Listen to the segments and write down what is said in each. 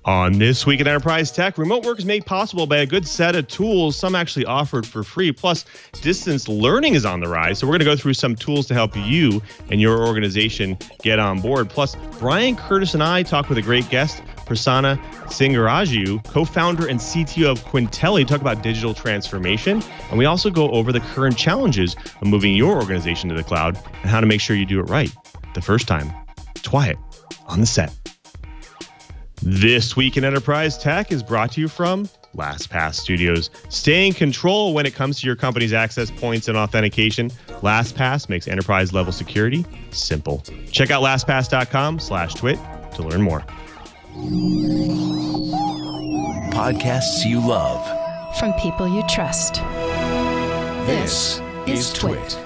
On This Week in Enterprise Tech, remote work is made possible by a good set of tools, some actually offered for free. Plus, distance learning is on the rise. So we're going to go through some tools to help you and your organization get on board. Plus, Brian, Curtis, and I talk with a great guest, Prasanna Singaraju, co-founder and CTO of Qentelli, talk about digital transformation. And we also go over the current challenges of moving your organization to the cloud and how to make sure you do it right the first time. TWiT on the set. This Week in Enterprise Tech is brought to you from LastPass Studios. Stay in control when it comes to your company's access points and authentication. LastPass makes enterprise-level security simple. Check out lastpass.com/twit to learn more. Podcasts you love. From people you trust. This is TWiT.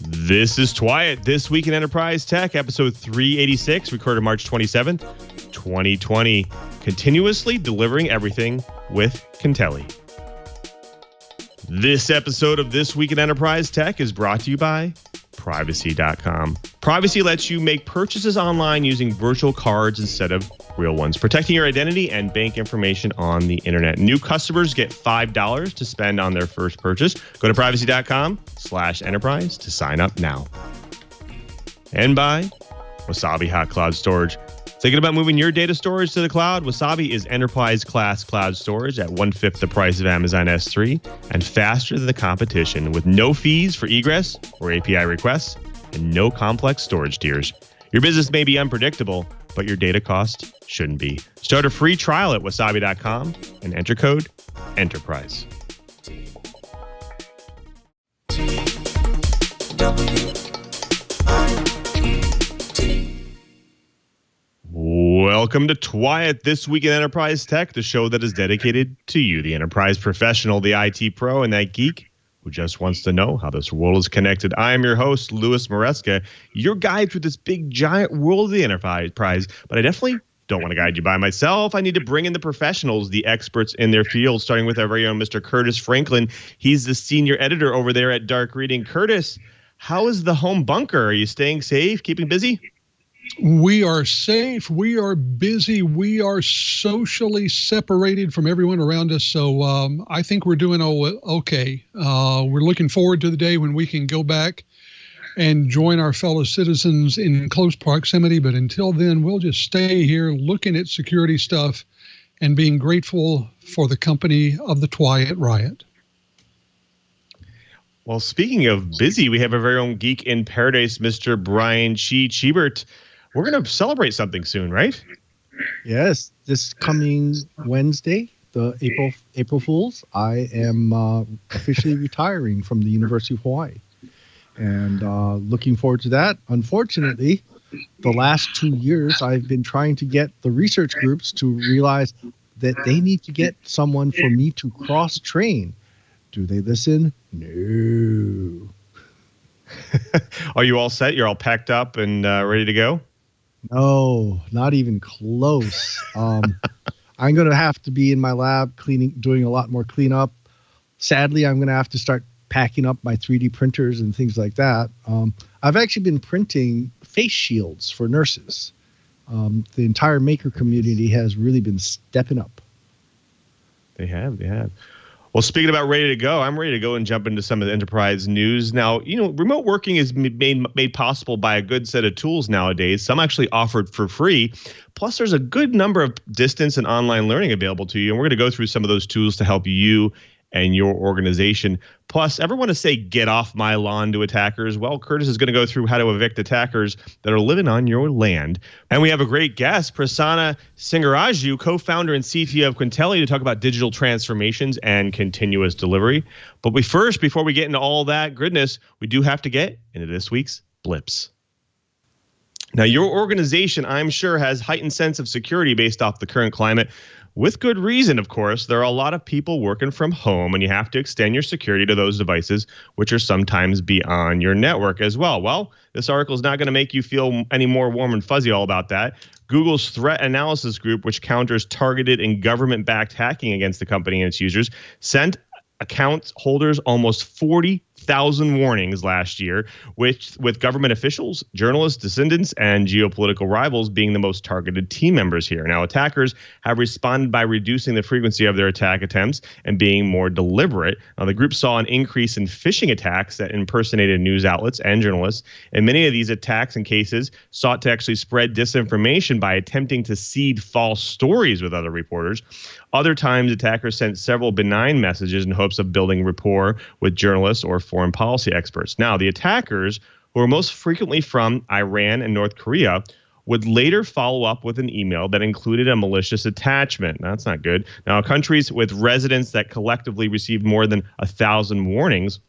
This is TWiT, This Week in Enterprise Tech, episode 386, recorded March 27th, 2020. Continuously delivering everything with Qentelli. This episode of This Week in Enterprise Tech is brought to you by Privacy.com. Privacy lets you make purchases online using virtual cards instead of real ones, protecting your identity and bank information on the internet. New customers get $5 to spend on their first purchase. Go to privacy.com/enterprise to sign up now. And by Wasabi Hot Cloud Storage. Thinking about moving your data storage to the cloud? Wasabi is enterprise-class cloud storage at 1/5 the price of Amazon S3 and faster than the competition with no fees for egress or API requests and no complex storage tiers. Your business may be unpredictable, but your data cost shouldn't be. Start a free trial at wasabi.com and enter code ENTERPRISE. Welcome to TWiT, This Week in Enterprise Tech, the show that is dedicated to you, the enterprise professional, the IT pro, and that geek who just wants to know how this world is connected. I am your host, Louis Maresca, your guide through this big, giant world of the enterprise. But I definitely don't want to guide you by myself. I need to bring in the professionals, the experts in their field, starting with our very own Mr. Curtis Franklin. He's the senior editor over there at Dark Reading. Curtis, how is the home bunker? Are you staying safe, keeping busy? We are safe. We are busy. We are socially separated from everyone around us. So I think we're doing okay. We're looking forward to the day when we can go back and join our fellow citizens in close proximity. But until then, we'll just stay here looking at security stuff and being grateful for the company of the TWiT Riot. Well, speaking of busy, we have our very own geek in paradise, Mr. Brian Chee. We're going to celebrate something soon, right? Yes, this coming Wednesday, the April Fools, I am officially retiring from the University of Hawaii, and looking forward to that. Unfortunately, the last 2 years, I've been trying to get the research groups to realize that they need to get someone for me to cross-train. Do they listen? No. Are you all set? You're all packed up and ready to go? No, not even close. I'm going to have to be in my lab doing a lot more cleanup. Sadly, I'm going to have to start packing up my 3D printers and things like that. I've actually been printing face shields for nurses. The entire maker community has really been stepping up. They have. Well, speaking about ready to go, I'm ready to go and jump into some of the enterprise news. Now, remote working is made possible by a good set of tools nowadays, some actually offered for free. Plus, there's a good number of distance and online learning available to you. And we're going to go through some of those tools to help you and your organization. Plus, ever want to say, get off my lawn to attackers? Well, Curtis is going to go through how to evict attackers that are living on your land. And we have a great guest, Prasanna Singaraju, co-founder and CTO of Qentelli, to talk about digital transformations and continuous delivery. But before we get into all that goodness, we do have to get into this week's blips. Now, your organization, I'm sure, has heightened sense of security based off the current climate. With good reason, of course. There are a lot of people working from home, and you have to extend your security to those devices, which are sometimes beyond your network as well. Well, this article is not going to make you feel any more warm and fuzzy all about that. Google's threat analysis group, which counters targeted and government-backed hacking against the company and its users, sent account holders almost 8,000 warnings last year, with government officials, journalists, dissidents, and geopolitical rivals being the most targeted team members here. Now, attackers have responded by reducing the frequency of their attack attempts and being more deliberate. Now, the group saw an increase in phishing attacks that impersonated news outlets and journalists, and many of these attacks and cases sought to actually spread disinformation by attempting to seed false stories with other reporters. Other times, attackers sent several benign messages in hopes of building rapport with journalists or foreign policy experts. Now, the attackers, who are most frequently from Iran and North Korea, would later follow up with an email that included a malicious attachment. That's not good. Now, countries with residents that collectively received more than 1,000 warnings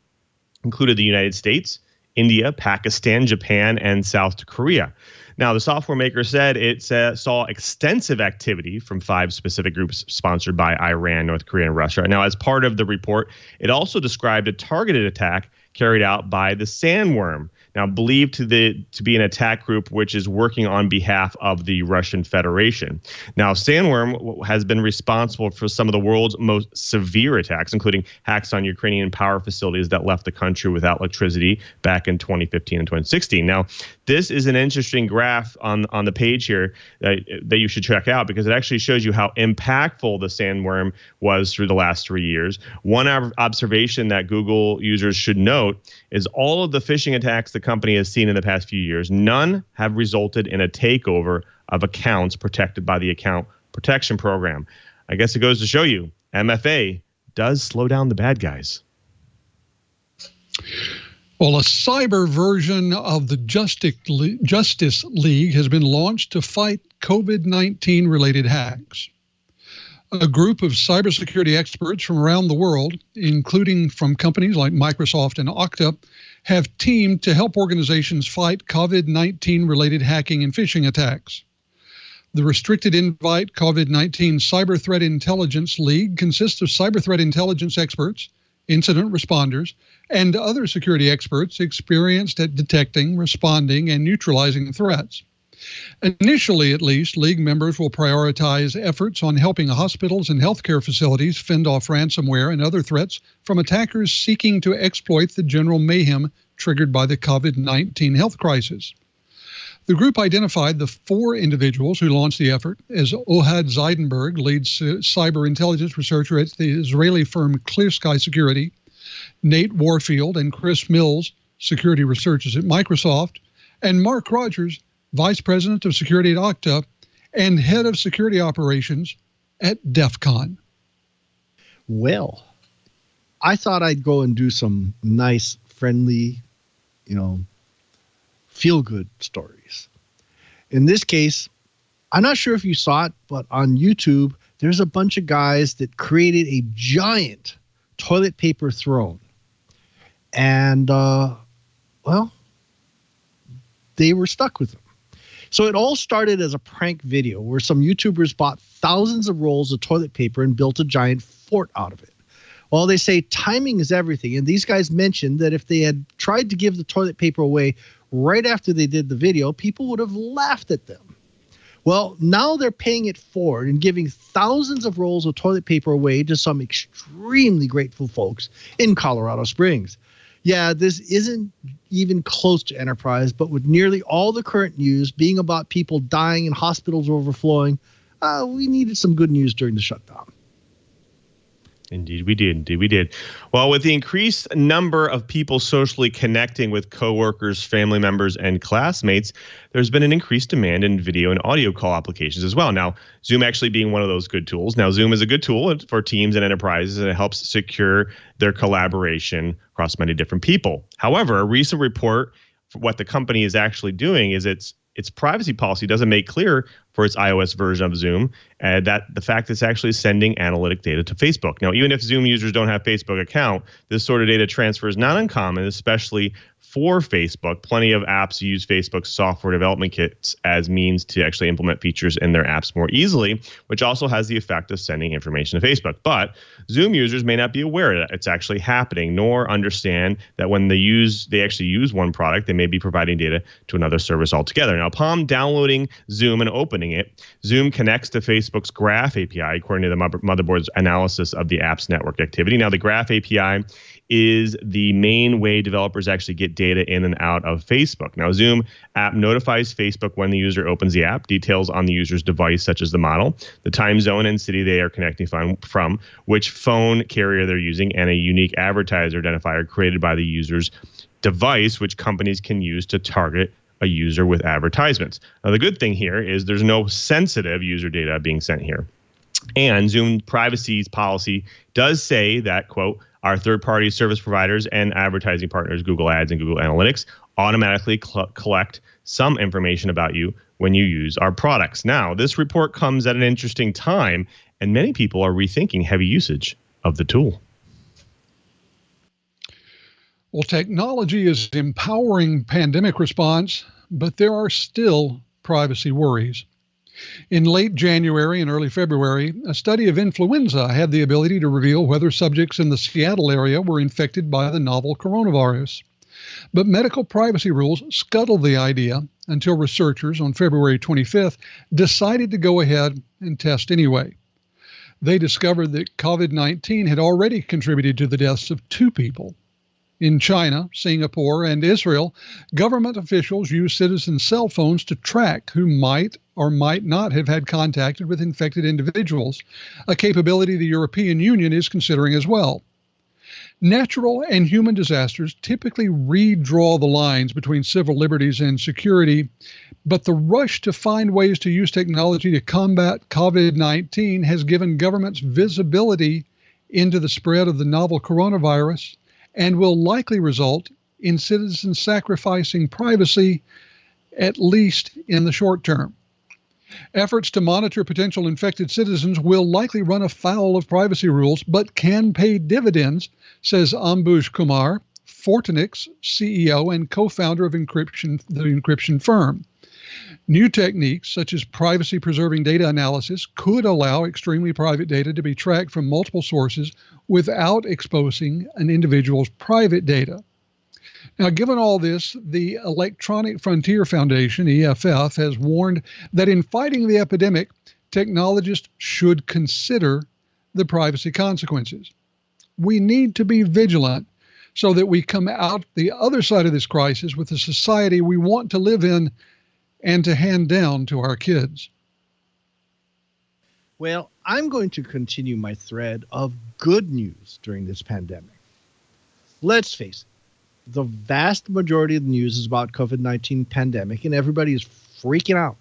included the United States, India, Pakistan, Japan, and South Korea. Now, the software maker said it saw extensive activity from 5 specific groups sponsored by Iran, North Korea, and Russia. Now, as part of the report, it also described a targeted attack carried out by the Sandworm, now believed to be an attack group which is working on behalf of the Russian Federation. Now, Sandworm has been responsible for some of the world's most severe attacks, including hacks on Ukrainian power facilities that left the country without electricity back in 2015 and 2016. Now, this is an interesting graph on the page here that you should check out, because it actually shows you how impactful the Sandworm was through the last 3 years. One observation that Google users should note is all of the phishing attacks the company has seen in the past few years, none have resulted in a takeover of accounts protected by the Account Protection Program. I guess it goes to show you, MFA does slow down the bad guys. Well, a cyber version of the Justice League has been launched to fight COVID-19 related hacks. A group of cybersecurity experts from around the world, including from companies like Microsoft and Okta, have teamed to help organizations fight COVID-19 related hacking and phishing attacks. The Restricted Invite COVID-19 Cyber Threat Intelligence League consists of cyber threat intelligence experts, incident responders, and other security experts experienced at detecting, responding, and neutralizing threats. Initially, at least, League members will prioritize efforts on helping hospitals and healthcare facilities fend off ransomware and other threats from attackers seeking to exploit the general mayhem triggered by the COVID-19 health crisis. The group identified the 4 individuals who launched the effort as Ohad Zeidenberg, lead cyber intelligence researcher at the Israeli firm Clear Sky Security, Nate Warfield and Chris Mills, security researchers at Microsoft, and Mark Rogers, Vice President of Security at Okta and Head of Security Operations at DEF CON. Well, I thought I'd go and do some nice, friendly, feel-good stories. In this case, I'm not sure if you saw it, but on YouTube, there's a bunch of guys that created a giant toilet paper throne. And, they were stuck with them. So it all started as a prank video where some YouTubers bought thousands of rolls of toilet paper and built a giant fort out of it. Well, they say timing is everything. And these guys mentioned that if they had tried to give the toilet paper away right after they did the video, people would have laughed at them. Well, now they're paying it forward and giving thousands of rolls of toilet paper away to some extremely grateful folks in Colorado Springs. Yeah, this isn't even close to enterprise, but with nearly all the current news being about people dying and hospitals overflowing, we needed some good news during the shutdown. Indeed, we did. Well, with the increased number of people socially connecting with coworkers, family members, and classmates, there's been an increased demand in video and audio call applications as well. Now, Zoom actually being one of those good tools. Now, Zoom is a good tool for teams and enterprises, and it helps secure their collaboration across many different people. However, a recent report for what the company is actually doing is its privacy policy doesn't make clear for its iOS version of Zoom that the fact it's actually sending analytic data to Facebook. Now, even if Zoom users don't have Facebook account, this sort of data transfer is not uncommon, especially for Facebook. Plenty of apps use Facebook's software development kits as means to actually implement features in their apps more easily, which also has the effect of sending information to Facebook. But Zoom users may not be aware that it's actually happening, nor understand that when they actually use one product, they may be providing data to another service altogether. Now, upon downloading Zoom and opening implementing it. Zoom connects to Facebook's Graph API, according to the motherboard's analysis of the app's network activity. Now, the Graph API is the main way developers actually get data in and out of Facebook. Now, Zoom app notifies Facebook when the user opens the app, details on the user's device, such as the model, the time zone and city they are connecting from, which phone carrier they're using, and a unique advertiser identifier created by the user's device, which companies can use to target a user with advertisements. Now, the good thing here is there's no sensitive user data being sent here. And Zoom privacy policy does say that, quote, our third-party service providers and advertising partners, Google Ads and Google Analytics, automatically collect some information about you when you use our products. Now, this report comes at an interesting time, and many people are rethinking heavy usage of the tool. Well, technology is empowering pandemic response, but there are still privacy worries. In late January and early February, a study of influenza had the ability to reveal whether subjects in the Seattle area were infected by the novel coronavirus. But medical privacy rules scuttled the idea until researchers on February 25th decided to go ahead and test anyway. They discovered that COVID-19 had already contributed to the deaths of 2 people. In China, Singapore, and Israel, government officials use citizens' cell phones to track who might or might not have had contact with infected individuals, a capability the European Union is considering as well. Natural and human disasters typically redraw the lines between civil liberties and security, but the rush to find ways to use technology to combat COVID-19 has given governments visibility into the spread of the novel coronavirus and will likely result in citizens sacrificing privacy, at least in the short term. Efforts to monitor potential infected citizens will likely run afoul of privacy rules, but can pay dividends, says Ambuj Kumar, Fortinix CEO and co-founder of the encryption firm. New techniques, such as privacy-preserving data analysis, could allow extremely private data to be tracked from multiple sources without exposing an individual's private data. Now, given all this, the Electronic Frontier Foundation, EFF, has warned that in fighting the epidemic, technologists should consider the privacy consequences. We need to be vigilant so that we come out the other side of this crisis with a society we want to live in and to hand down to our kids. Well, I'm going to continue my thread of good news during this pandemic. Let's face it, the vast majority of the news is about COVID-19 pandemic, and everybody is freaking out.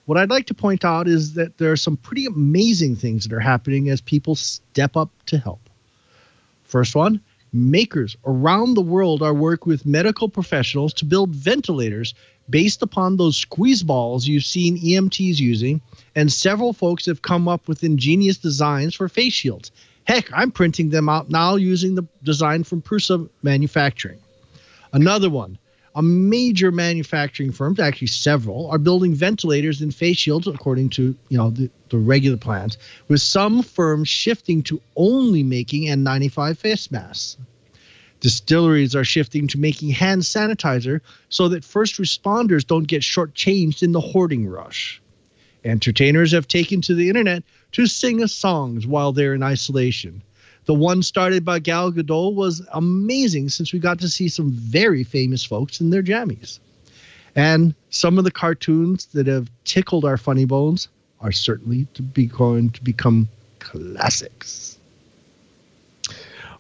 What I'd like to point out is that there are some pretty amazing things that are happening as people step up to help. First one, makers around the world are working with medical professionals to build ventilators based upon those squeeze balls you've seen EMTs using, and several folks have come up with ingenious designs for face shields. Heck, I'm printing them out now using the design from Prusa Manufacturing. Another one, a major manufacturing firm, actually several, are building ventilators and face shields according to the regular plans, with some firms shifting to only making N95 face masks. Distilleries are shifting to making hand sanitizer so that first responders don't get shortchanged in the hoarding rush. Entertainers have taken to the internet to sing us songs while they're in isolation. The one started by Gal Gadot was amazing since we got to see some very famous folks in their jammies. And some of the cartoons that have tickled our funny bones are certainly going to become classics.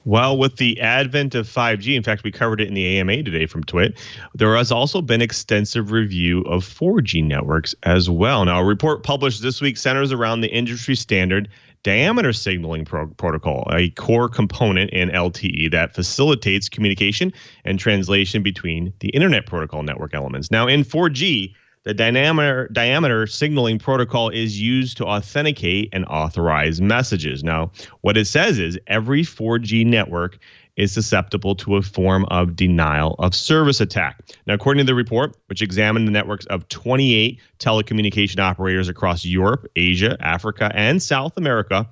Well, with the advent of 5G, in fact, we covered it in the AMA today from TWiT, there has also been extensive review of 4G networks as well. Now, a report published this week centers around the industry standard diameter signaling protocol, a core component in LTE that facilitates communication and translation between the Internet Protocol network elements. Now, in 4G, the diameter signaling protocol is used to authenticate and authorize messages. Now, what it says is every 4G network is susceptible to a form of denial of service attack. Now, according to the report, which examined the networks of 28 telecommunication operators across Europe, Asia, Africa, and South America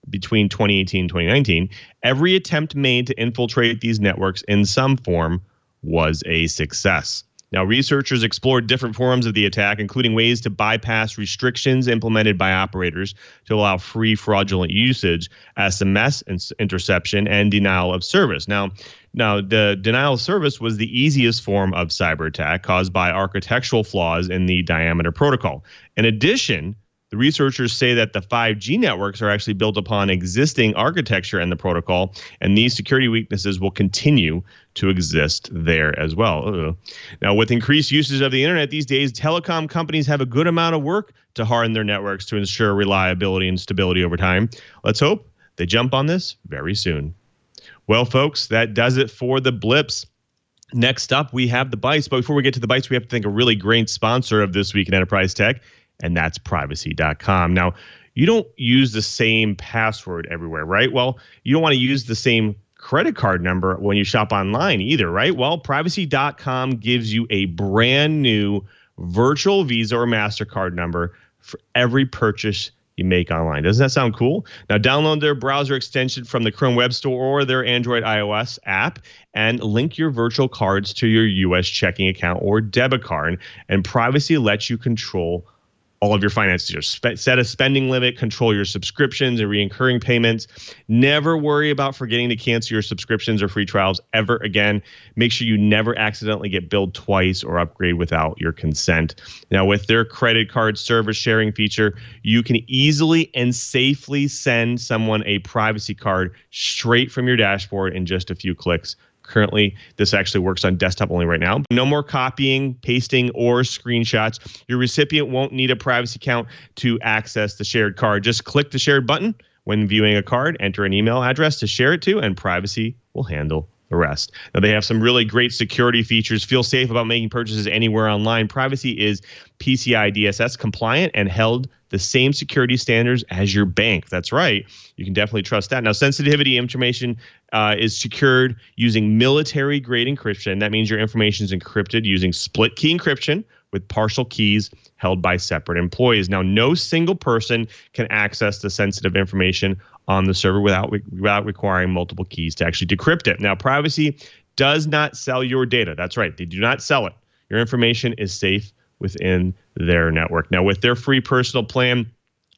between 2018 and 2019, every attempt made to infiltrate these networks in some form was a success. Now, researchers explored different forms of the attack, including ways to bypass restrictions implemented by operators to allow free fraudulent usage, SMS interception, and denial of service. Now, the denial of service was the easiest form of cyber attack caused by architectural flaws in the diameter protocol. In addition, the researchers say that the 5G networks are actually built upon existing architecture and the protocol, and these security weaknesses will continue to exist there as well. Now, with increased usage of the internet these days, telecom companies have a good amount of work to harden their networks to ensure reliability and stability over time. Let's hope they jump on this very soon. Well, folks, that does it for the blips. Next up, we have the bites. But before we get to the bites, we have to thank a really great sponsor of This Week in Enterprise Tech, and that's privacy.com. Now, you don't use the same password everywhere, right? Well, you don't want to use the same credit card number when you shop online either, right? Well, privacy.com gives you a brand new virtual Visa or MasterCard number for every purchase you make online. Doesn't that sound cool? Now, download their browser extension from the Chrome Web Store or their Android iOS app and link your virtual cards to your U.S. checking account or debit card. And Privacy lets you control all of your finances. Set a spending limit, control your subscriptions and recurring payments. Never worry about forgetting to cancel your subscriptions or free trials ever again. Make sure you never accidentally get billed twice or upgrade without your consent. Now, with their credit card service sharing feature, you can easily and safely send someone a privacy card straight from your dashboard in just a few clicks. Currently, this actually works on desktop only right now. No more copying, pasting, or screenshots. Your recipient won't need a privacy account to access the shared card. Just click the shared button when viewing a card, enter an email address to share it to, and Privacy will handle the rest. Now, they have some really great security features. Feel safe about making purchases anywhere online. Privacy is PCI DSS compliant and held the same security standards as your bank. That's right. You can definitely trust that. Now, sensitivity information is secured using military-grade encryption. That means your information is encrypted using split key encryption with partial keys held by separate employees. Now, no single person can access the sensitive information on the server without requiring multiple keys to actually decrypt it. Now, Privacy does not sell your data. That's right. They do not sell it. Your information is safe within their network. Now, with their free personal plan,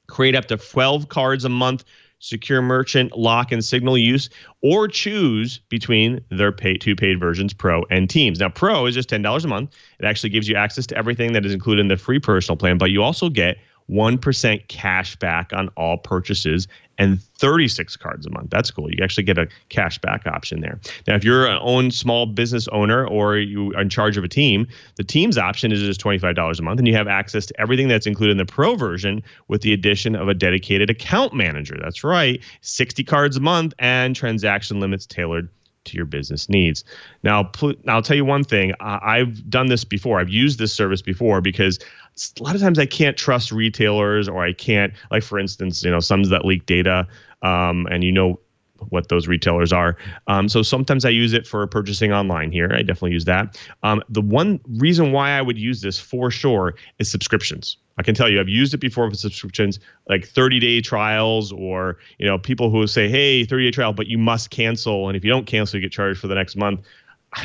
create up to 12 cards a month, secure merchant, lock, and signal use, or choose between their two paid versions, Pro and Teams. Now, Pro is just $10 a month. It actually gives you access to everything that is included in the free personal plan, but you also get 1% cash back on all purchases and 36 cards a month. That's cool. You actually get a cash back option there. Now, if you're an own small business owner or you are in charge of a team, the Teams option is just $25 a month, and you have access to everything that's included in the Pro version with the addition of a dedicated account manager. That's right, 60 cards a month and transaction limits tailored to your business needs. Now, I'll tell you one thing. I've done this before. I've used this service before because a lot of times I can't trust retailers, or I can't, like, for instance, some that leak data, and what those retailers are. So sometimes I use it for purchasing online here. I definitely use that. The one reason why I would use this for sure is subscriptions. I can tell you, I've used it before for subscriptions, like 30-day trials, or people who say, hey, 30-day trial, but you must cancel. And if you don't cancel, you get charged for the next month.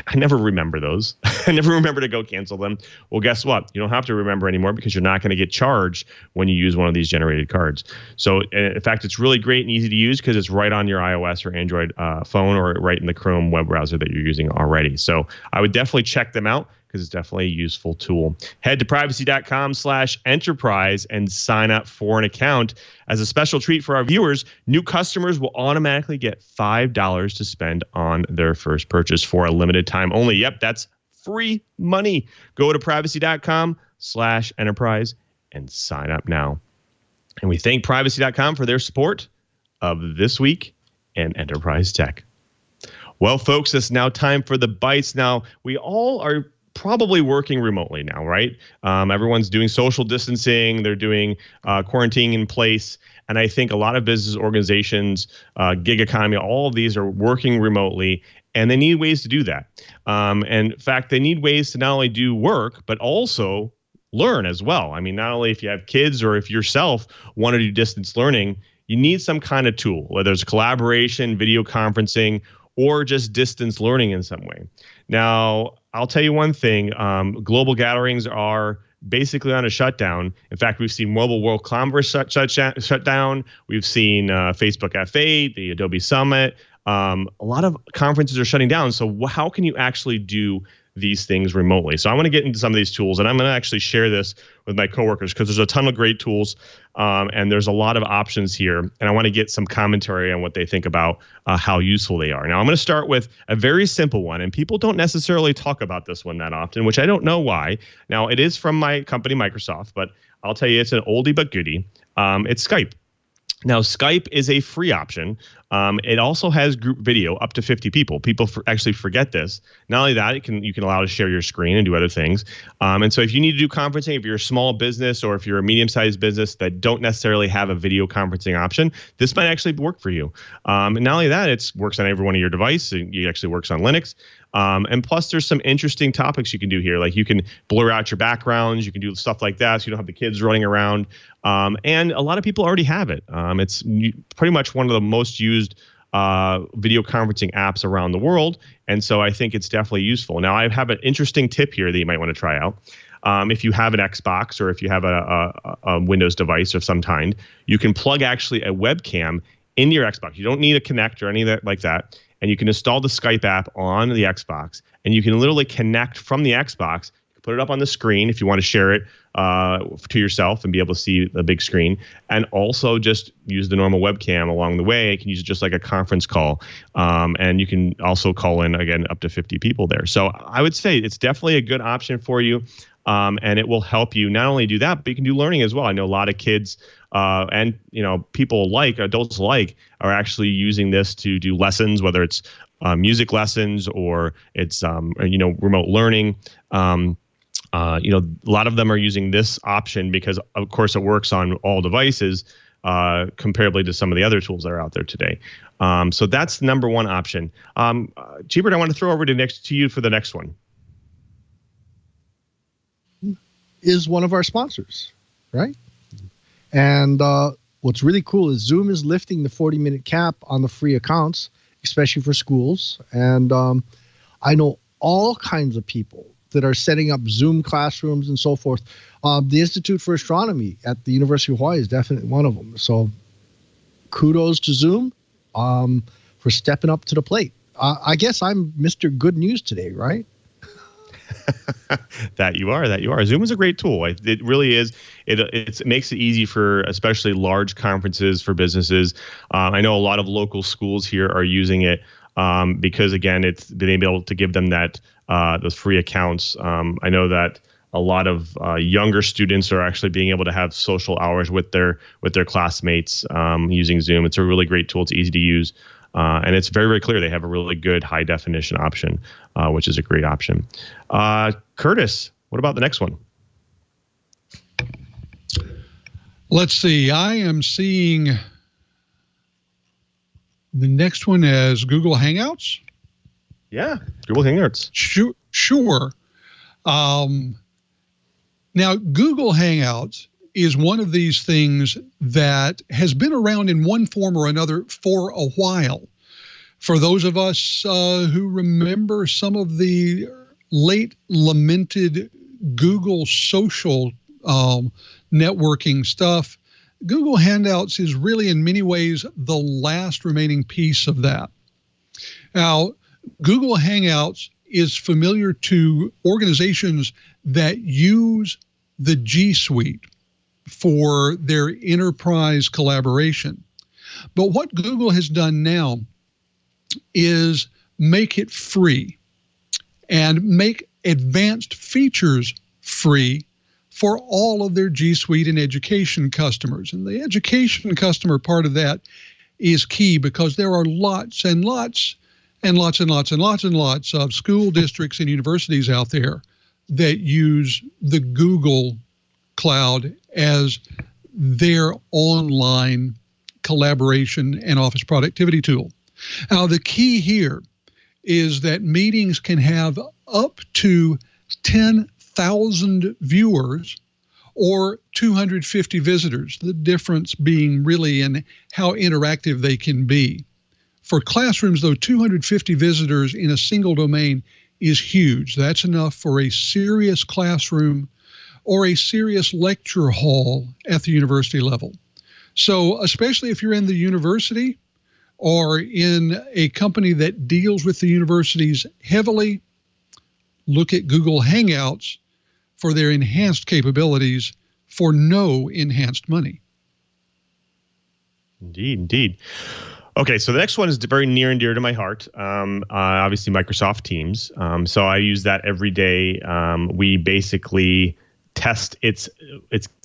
I never remember those. I never remember to go cancel them. Well, guess what? You don't have to remember anymore because you're not going to get charged when you use one of these generated cards. So, in fact, it's really great and easy to use because it's right on your iOS or Android phone, or right in the Chrome web browser that you're using already. So I would definitely check them out because it's definitely a useful tool. Head to privacy.com/enterprise and sign up for an account. As a special treat for our viewers, new customers will automatically get $5 to spend on their first purchase for a limited time only. Yep, that's free money. Go to privacy.com/enterprise and sign up now. And we thank privacy.com for their support of This Week in Enterprise Tech. Well, folks, it's now time for the bites. Now, we all are probably working remotely now, right? Everyone's doing social distancing. They're doing quarantining in place. And I think a lot of business organizations, gig economy, all of these are working remotely, and they need ways to do that. And in fact, they need ways to not only do work, but also learn as well. I mean, not only if you have kids or if yourself want to do distance learning, you need some kind of tool, whether it's collaboration, video conferencing, or just distance learning in some way. Now, I'll tell you one thing. Global gatherings are basically on a shutdown. In fact, we've seen Mobile World Congress shut down. We've seen Facebook F8, the Adobe Summit. A lot of conferences are shutting down. So how can you actually do these things remotely? So I want to get into some of these tools, and I'm going to actually share this with my coworkers because there's a ton of great tools, and there's a lot of options here. And I want to get some commentary on what they think about how useful they are. Now, I'm going to start with a very simple one, and people don't necessarily talk about this one that often, which I don't know why. Now, it is from my company, Microsoft, but I'll tell you it's an oldie but goodie. It's Skype. Now, Skype is a free option. It also has group video up to 50 people. People actually forget this. Not only that, you can allow to share your screen and do other things. And so if you need to do conferencing, if you're a small business or if you're a medium-sized business that don't necessarily have a video conferencing option, this might actually work for you. And not only that, it works on every one of your devices. It actually works on Linux. And plus, there's some interesting topics you can do here. Like you can blur out your backgrounds. You can do stuff like that so you don't have the kids running around. And a lot of people already have it. It's pretty much one of the most used video conferencing apps around the world. And so I think it's definitely useful. Now, I have an interesting tip here that you might want to try out. If you have an Xbox or if you have a Windows device of some kind, you can plug actually a webcam into your Xbox. You don't need a Kinect or any of that like that. And you can install the Skype app on the Xbox, and you can literally connect from the Xbox, put it up on the screen if you want to share it to yourself and be able to see the big screen, and also just use the normal webcam along the way. You can use it just like a conference call, and you can also call in, again, up to 50 people there. So I would say it's definitely a good option for you, and it will help you not only do that, but you can do learning as well. I know a lot of kids and people like, adults like, are actually using this to do lessons, whether it's music lessons or it's remote learning. A lot of them are using this option because, of course, it works on all devices comparably to some of the other tools that are out there today. So that's the number one option. Cheebert, I want to throw over to you for the next one. Is one of our sponsors, right? And what's really cool is Zoom is lifting the 40-minute cap on the free accounts, especially for schools. And I know all kinds of people that are setting up Zoom classrooms and so forth. The Institute for Astronomy at the University of Hawaii is definitely one of them. So kudos to Zoom for stepping up to the plate. I guess I'm Mr. Good News today, right? That you are. Zoom is a great tool. It really is. It makes it easy for especially large conferences for businesses. I know a lot of local schools here are using it because, again, it's been able to give them that those free accounts. I know that a lot of younger students are actually being able to have social hours with their classmates using Zoom. It's a really great tool. It's easy to use. And it's very, very clear they have a really good high definition option, which is a great option. Curtis, what about the next one? Let's see. I am seeing the next one as Google Hangouts. Yeah, Google Hangouts. Sure. Now, Google Hangouts is one of these things that has been around in one form or another for a while. For those of us who remember some of the late lamented Google social networking stuff, Google Hangouts is really in many ways the last remaining piece of that. Now, Google Hangouts is familiar to organizations that use the G Suite for their enterprise collaboration. But what Google has done now is make it free and make advanced features free for all of their G Suite and education customers. And the education customer part of that is key because there are lots and lots and lots and lots and lots and lots of school districts and universities out there that use the Google Cloud as their online collaboration and office productivity tool. Now, the key here is that meetings can have up to 10,000 viewers or 250 visitors, the difference being really in how interactive they can be. For classrooms, though, 250 visitors in a single domain is huge. That's enough for a serious classroom or a serious lecture hall at the university level. So especially if you're in the university or in a company that deals with the universities heavily, look at Google Hangouts for their enhanced capabilities for no enhanced money. Indeed. Okay, so the next one is very near and dear to my heart. Obviously, Microsoft Teams. So I use that every day. We basically test its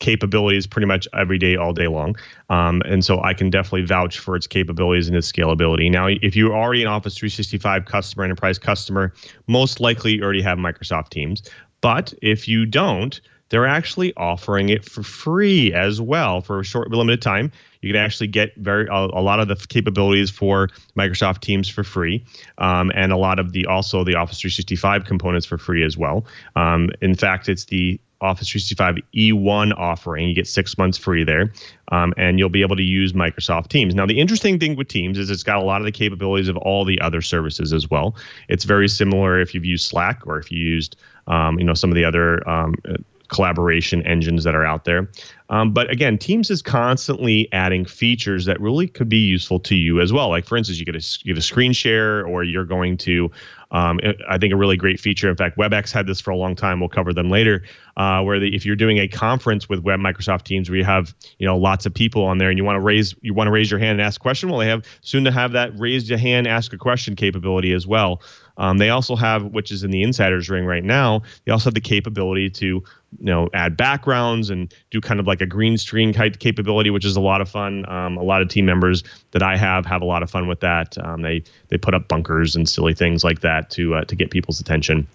capabilities pretty much every day, all day long. And so I can definitely vouch for its capabilities and its scalability. Now, if you're already an Office 365 customer, enterprise customer, most likely you already have Microsoft Teams. But if you don't, they're actually offering it for free as well for a short, limited time. You can actually get a lot of the capabilities for Microsoft Teams for free, and a lot of the Office 365 components for free as well. In fact, it's the Office 365 E1 offering. You get 6 months free there, and you'll be able to use Microsoft Teams. Now, the interesting thing with Teams is it's got a lot of the capabilities of all the other services as well. It's very similar if you've used Slack or if you used some of the other collaboration engines that are out there. But again, Teams is constantly adding features that really could be useful to you as well. Like, for instance, you get a screen share, or you're going to, I think a really great feature. In fact, WebEx had this for a long time. We'll cover them later. Where if you're doing a conference with Microsoft Teams, where you have lots of people on there, and you want to raise your hand and ask a question, well, they have soon to have that raise your hand, ask a question capability as well. They also have, which is in the insider's ring right now, they also have the capability to add backgrounds and do kind of like a green screen type capability, which is a lot of fun. A lot of team members that I have a lot of fun with that. They put up bunkers and silly things like that to get people's attention.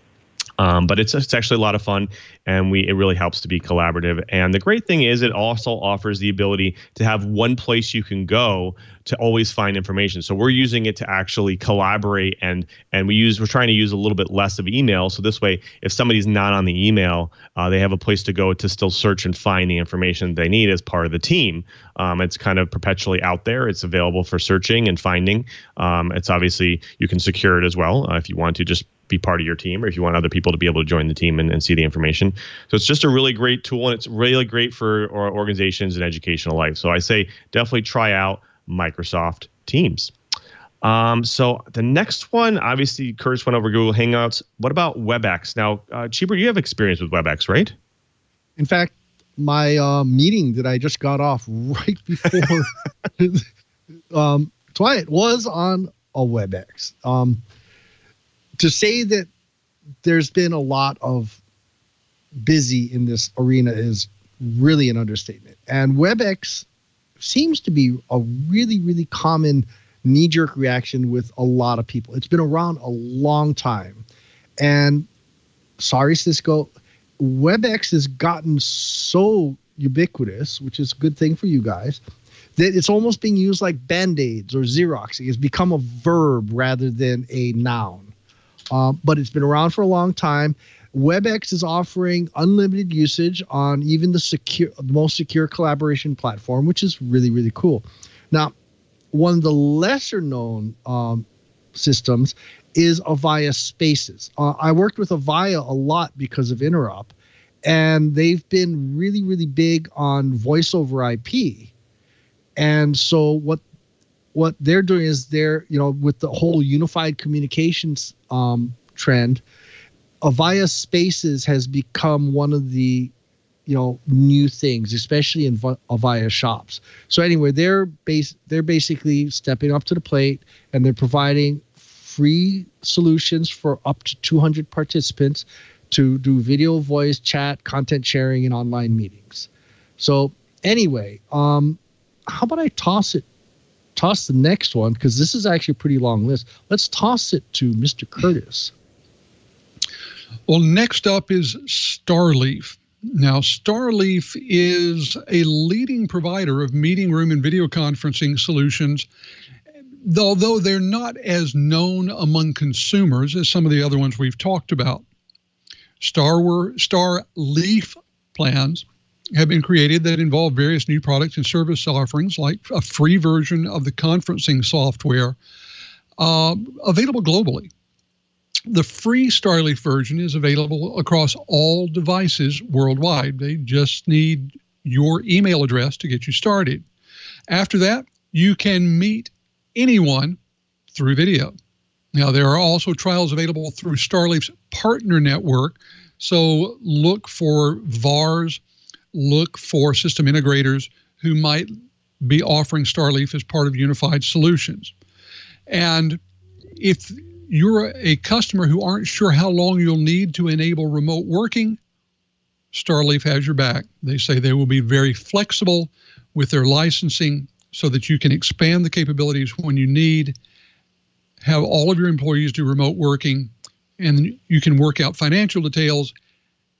But it's actually a lot of fun, and it really helps to be collaborative. And the great thing is it also offers the ability to have one place you can go to always find information. So we're using it to actually collaborate, and we're trying to use a little bit less of email. So this way, if somebody's not on the email, they have a place to go to still search and find the information they need as part of the team. It's kind of perpetually out there. It's available for searching and finding. It's obviously, you can secure it as well if you want to just be part of your team, or if you want other people to be able to join the team and see the information. So it's just a really great tool, and it's really great for organizations and educational life. So I say definitely try out Microsoft Teams. So the next one, obviously, Curt went over Google Hangouts. What about WebEx? Now, Chee, you have experience with WebEx, right? In fact, my meeting that I just got off right before TWiT was on a WebEx. To say that there's been a lot of busy in this arena is really an understatement. And WebEx seems to be a really, really common knee-jerk reaction with a lot of people. It's been around a long time. And sorry, Cisco, WebEx has gotten so ubiquitous, which is a good thing for you guys, that it's almost being used like Band-Aids or Xeroxing. It's become a verb rather than a noun. But it's been around for a long time. WebEx is offering unlimited usage on even the most secure collaboration platform, which is really, really cool. Now, one of the lesser known systems is Avaya Spaces. I worked with Avaya a lot because of Interop, and they've been really, really big on voice over IP. And so what they're doing is with the whole unified communications trend, Avaya Spaces has become one of the new things, especially in Avaya shops. So anyway, they're basically stepping up to the plate, and they're providing free solutions for up to 200 participants to do video, voice, chat, content sharing, and online meetings. So anyway, how about I toss the next one, because this is actually a pretty long list. Let's toss it to Mr. Curtis. Well, next up is Starleaf. Now, Starleaf is a leading provider of meeting room and video conferencing solutions, although they're not as known among consumers as some of the other ones we've talked about. Starleaf plans have been created that involve various new products and service offerings, like a free version of the conferencing software available globally. The free Starleaf version is available across all devices worldwide. They just need your email address to get you started. After that, you can meet anyone through video. Now, there are also trials available through Starleaf's partner network. So look for VARs, look for system integrators who might be offering Starleaf as part of unified solutions. And if you're a customer who aren't sure how long you'll need to enable remote working, Starleaf has your back. They say they will be very flexible with their licensing so that you can expand the capabilities when you need, have all of your employees do remote working, and you can work out financial details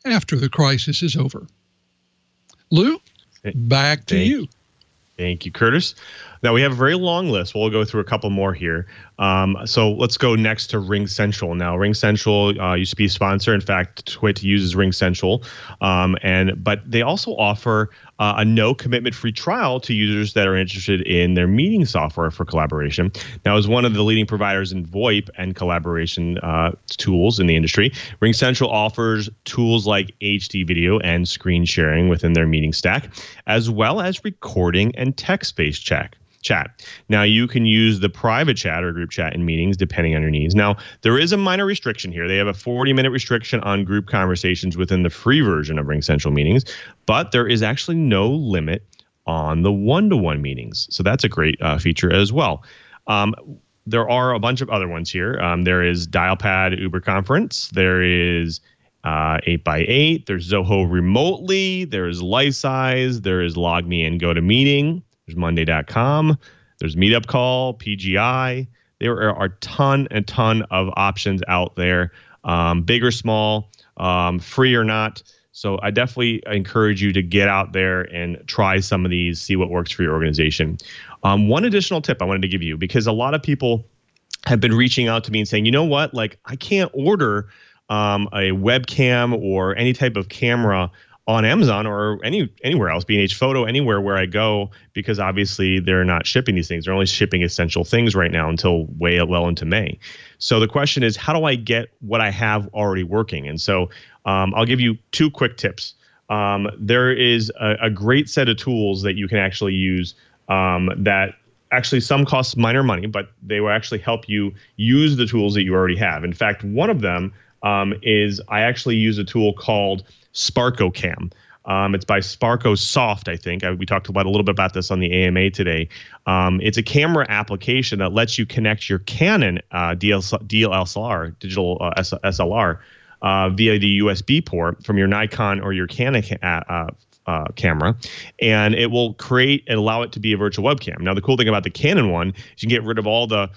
after the crisis is over. Lou, back to you. Thank you, Curtis. Now, we have a very long list. We'll go through a couple more here. So let's go next to Ring Central. Now, Ring Central used to be a sponsor. In fact, TWiT uses Ring Central. But they also offer a no-commitment free trial to users that are interested in their meeting software for collaboration. Now, as one of the leading providers in VoIP and collaboration tools in the industry, Ring Central offers tools like HD video and screen sharing within their meeting stack, as well as recording and text-based chat. Now, you can use the private chat or group chat in meetings depending on your needs. Now, there is a minor restriction here. They have a 40-minute restriction on group conversations within the free version of Ring Central meetings, but there is actually no limit on the one-to-one meetings. So that's a great feature as well. There are a bunch of other ones here. There is Dialpad Uber Conference. There is 8x8. There's Zoho Remotely. There is Lifesize. There is LogMe and GoToMeeting. There's Monday.com. There's Meetup Call, PGI. There are a ton of options out there, big or small, free or not. So I definitely encourage you to get out there and try some of these, see what works for your organization. One additional tip I wanted to give you, because a lot of people have been reaching out to me and saying, you know what, like I can't order a webcam or any type of camera on Amazon or anywhere else, B&H Photo, anywhere where I go, because obviously they're not shipping these things. They're only shipping essential things right now until well into May. So the question is, how do I get what I have already working? And so I'll give you two quick tips. There is a great set of tools that you can actually use that actually some cost minor money, but they will actually help you use the tools that you already have. In fact, one of them is I actually use a tool called SparkoCam. It's by Sparko Soft, I think. We talked a little bit about this on the AMA today. It's a camera application that lets you connect your Canon DSLR, digital SLR, via the USB port from your Nikon or your Canon camera, and it will create and allow it to be a virtual webcam. Now, the cool thing about the Canon one is you can get rid of all the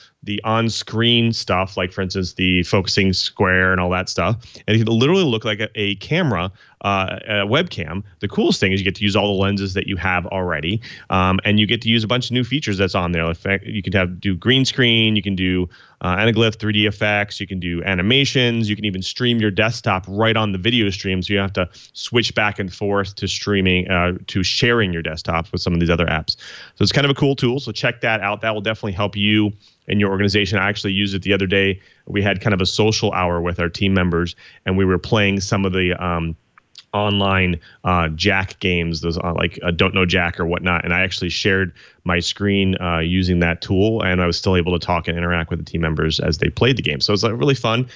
on-screen stuff, like, for instance, the focusing square and all that stuff, and it can literally look like a camera, a webcam. The coolest thing is you get to use all the lenses that you have already, and you get to use a bunch of new features that's on there. You can do green screen, you can do anaglyph 3D effects, you can do animations, you can even stream your desktop right on the video stream, so you don't have to switch back and forth to streaming, to sharing your desktop with some of these other apps. So it's kind of a cool tool, so check that out. That will definitely help you in your organization. I actually used it the other day. We had kind of a social hour with our team members, and we were playing some of the online Jack games, those like Don't Know Jack or whatnot. And I actually shared my screen using that tool, and I was still able to talk and interact with the team members as they played the game. So it's a really fun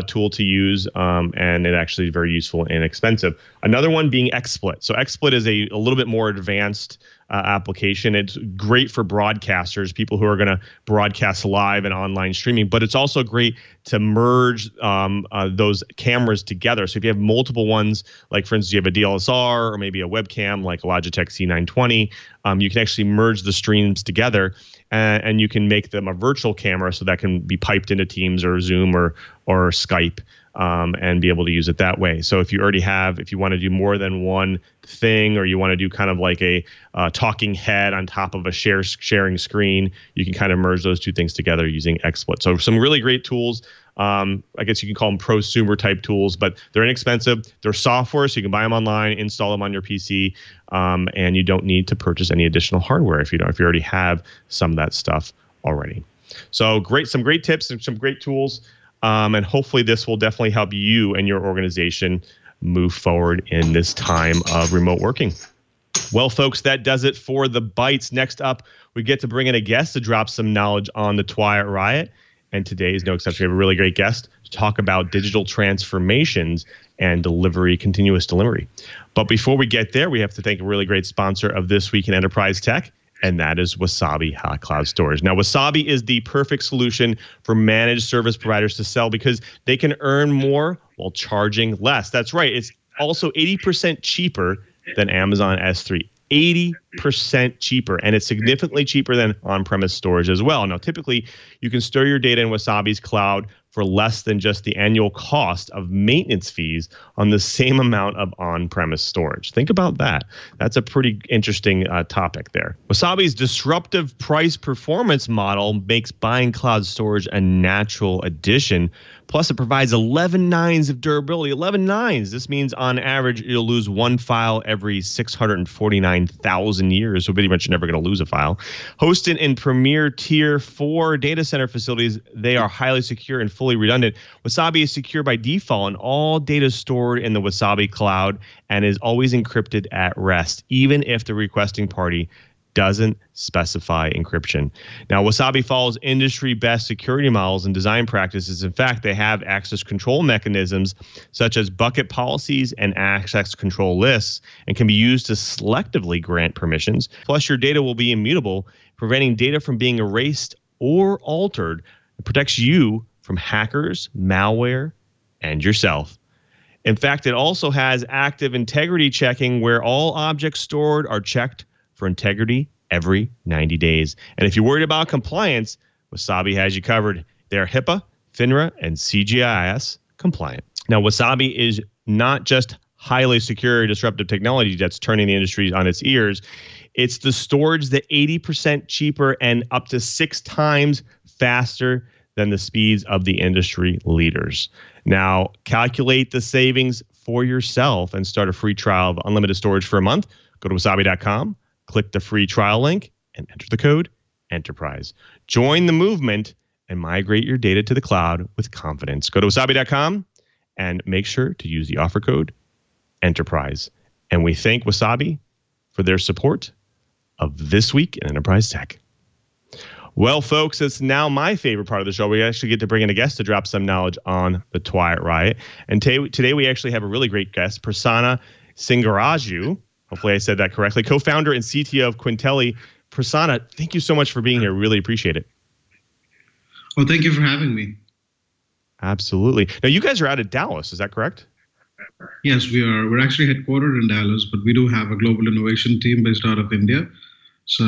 tool to use, and it actually is very useful and inexpensive. Another one being XSplit. So XSplit is a little bit more advanced application. It's great for broadcasters, people who are going to broadcast live and online streaming, but it's also great to merge those cameras together. So if you have multiple ones, like for instance, you have a DSLR or maybe a webcam like a Logitech C920, you can actually merge the streams together, and you can make them a virtual camera, so that can be piped into Teams or Zoom or Skype, and be able to use it that way. So if you want to do more than one thing, or you want to do kind of like a talking head on top of a sharing screen, you can kind of merge those two things together using XSplit. So some really great tools. I guess you can call them prosumer type tools, but they're inexpensive. They're software, so you can buy them online, install them on your PC, and you don't need to purchase any additional hardware if you already have some of that stuff already. So some great tips and some great tools. And hopefully this will definitely help you and your organization move forward in this time of remote working. Well, folks, that does it for the Bites. Next up, we get to bring in a guest to drop some knowledge on the TWiT Riot. And today is no exception. We have a really great guest to talk about digital transformations and continuous delivery. But before we get there, we have to thank a really great sponsor of This Week in Enterprise Tech, and that is Wasabi Hot Cloud Storage. Now, Wasabi is the perfect solution for managed service providers to sell because they can earn more while charging less. That's right. It's also 80% cheaper than Amazon S3. 80% cheaper, and it's significantly cheaper than on-premise storage as well. Now, typically, you can store your data in Wasabi's cloud for less than just the annual cost of maintenance fees on the same amount of on-premise storage. Think about that. That's a pretty interesting topic there. Wasabi's disruptive price performance model makes buying cloud storage a natural addition. Plus, it provides 11 nines of durability. 11 nines. This means on average, you'll lose one file every 649,000 years. So pretty much you're never going to lose a file. Hosted in premier tier 4 data center facilities, they are highly secure and fully redundant. Wasabi is secure by default, and all data stored in the Wasabi cloud and is always encrypted at rest, even if the requesting party doesn't specify encryption. Now, Wasabi follows industry best security models and design practices. In fact, they have access control mechanisms such as bucket policies and access control lists, and can be used to selectively grant permissions. Plus, your data will be immutable, preventing data from being erased or altered. It protects you from hackers, malware, and yourself. In fact, it also has active integrity checking where all objects stored are checked for integrity every 90 days. And if you're worried about compliance, Wasabi has you covered. They're HIPAA, FINRA, and CGIS compliant. Now, Wasabi is not just highly secure disruptive technology that's turning the industry on its ears. It's the storage that 80% cheaper and up to 6 times faster than the speeds of the industry leaders. Now, calculate the savings for yourself and start a free trial of unlimited storage for a month. Go to wasabi.com. Click the free trial link and enter the code ENTERPRISE. Join the movement and migrate your data to the cloud with confidence. Go to wasabi.com and make sure to use the offer code ENTERPRISE. And we thank Wasabi for their support of This Week in Enterprise Tech. Well, folks, it's now my favorite part of the show. We actually get to bring in a guest to drop some knowledge on the TWiT Riot. And today we actually have a really great guest, Prasanna Singaraju. Hopefully I said that correctly. Co-founder and CTO of Qentelli. Prasanna, thank you so much for being here. Really appreciate it. Well, thank you for having me. Absolutely. Now, you guys are out of Dallas. Is that correct? Yes, we are. We're actually headquartered in Dallas, but we do have a global innovation team based out of India. So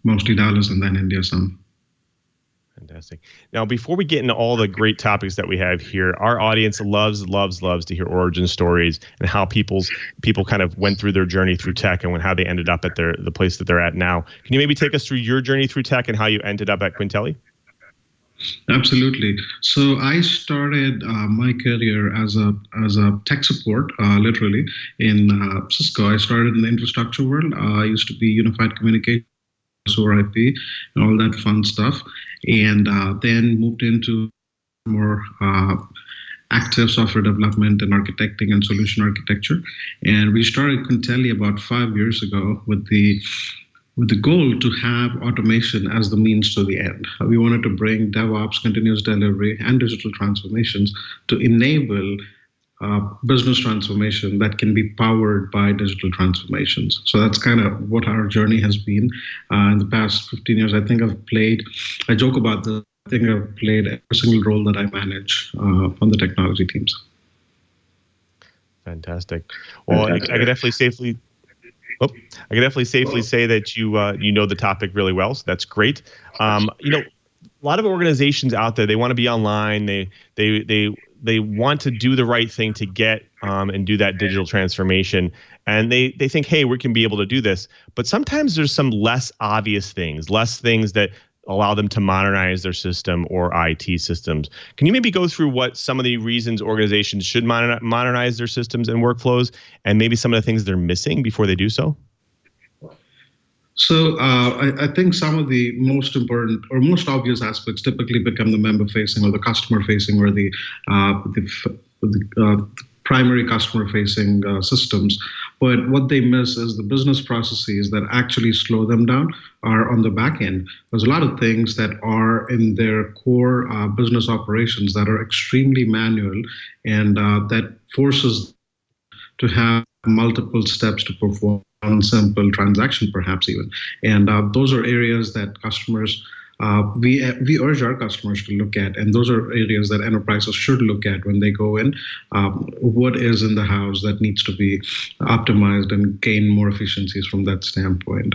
mostly Dallas and then India some. Fantastic. Now, before we get into all the great topics that we have here, our audience loves to hear origin stories and how people kind of went through their journey through tech and how they ended up at the place that they're at now. Can you maybe take us through your journey through tech and how you ended up at Qentelli? Absolutely. So I started my career as a tech support, literally in Cisco. I started in the infrastructure world. I used to be unified communication, over IP, and all that fun stuff, and then moved into more active software development and architecting and solution architecture. And we started Qentelli about 5 years ago with the goal to have automation as the means to the end. We wanted to bring DevOps, continuous delivery, and digital transformations to enable business transformation that can be powered by digital transformations. So that's kind of what our journey has been in the past 15 years. I joke about this. I think I've played every single role that I manage on the technology teams. Fantastic. Well, I could definitely safely say that you know the topic really well. So that's great. A lot of organizations out there, they want to be online. They want to do the right thing to get and do that digital transformation. And they think, hey, we can be able to do this. But sometimes there's some less obvious things, less things that allow them to modernize their system or IT systems. Can you maybe go through what some of the reasons organizations should modernize their systems and workflows, and maybe some of the things they're missing before they do so? So I think some of the most important or most obvious aspects typically become the member-facing or the customer-facing or the primary customer-facing systems. But what they miss is the business processes that actually slow them down are on the back end. There's a lot of things that are in their core business operations that are extremely manual and that forces to have multiple steps to perform one simple transaction, perhaps even. And those are areas that customers, we urge our customers to look at, and those are areas that enterprises should look at when they go in. What is in the house that needs to be optimized and gain more efficiencies from that standpoint?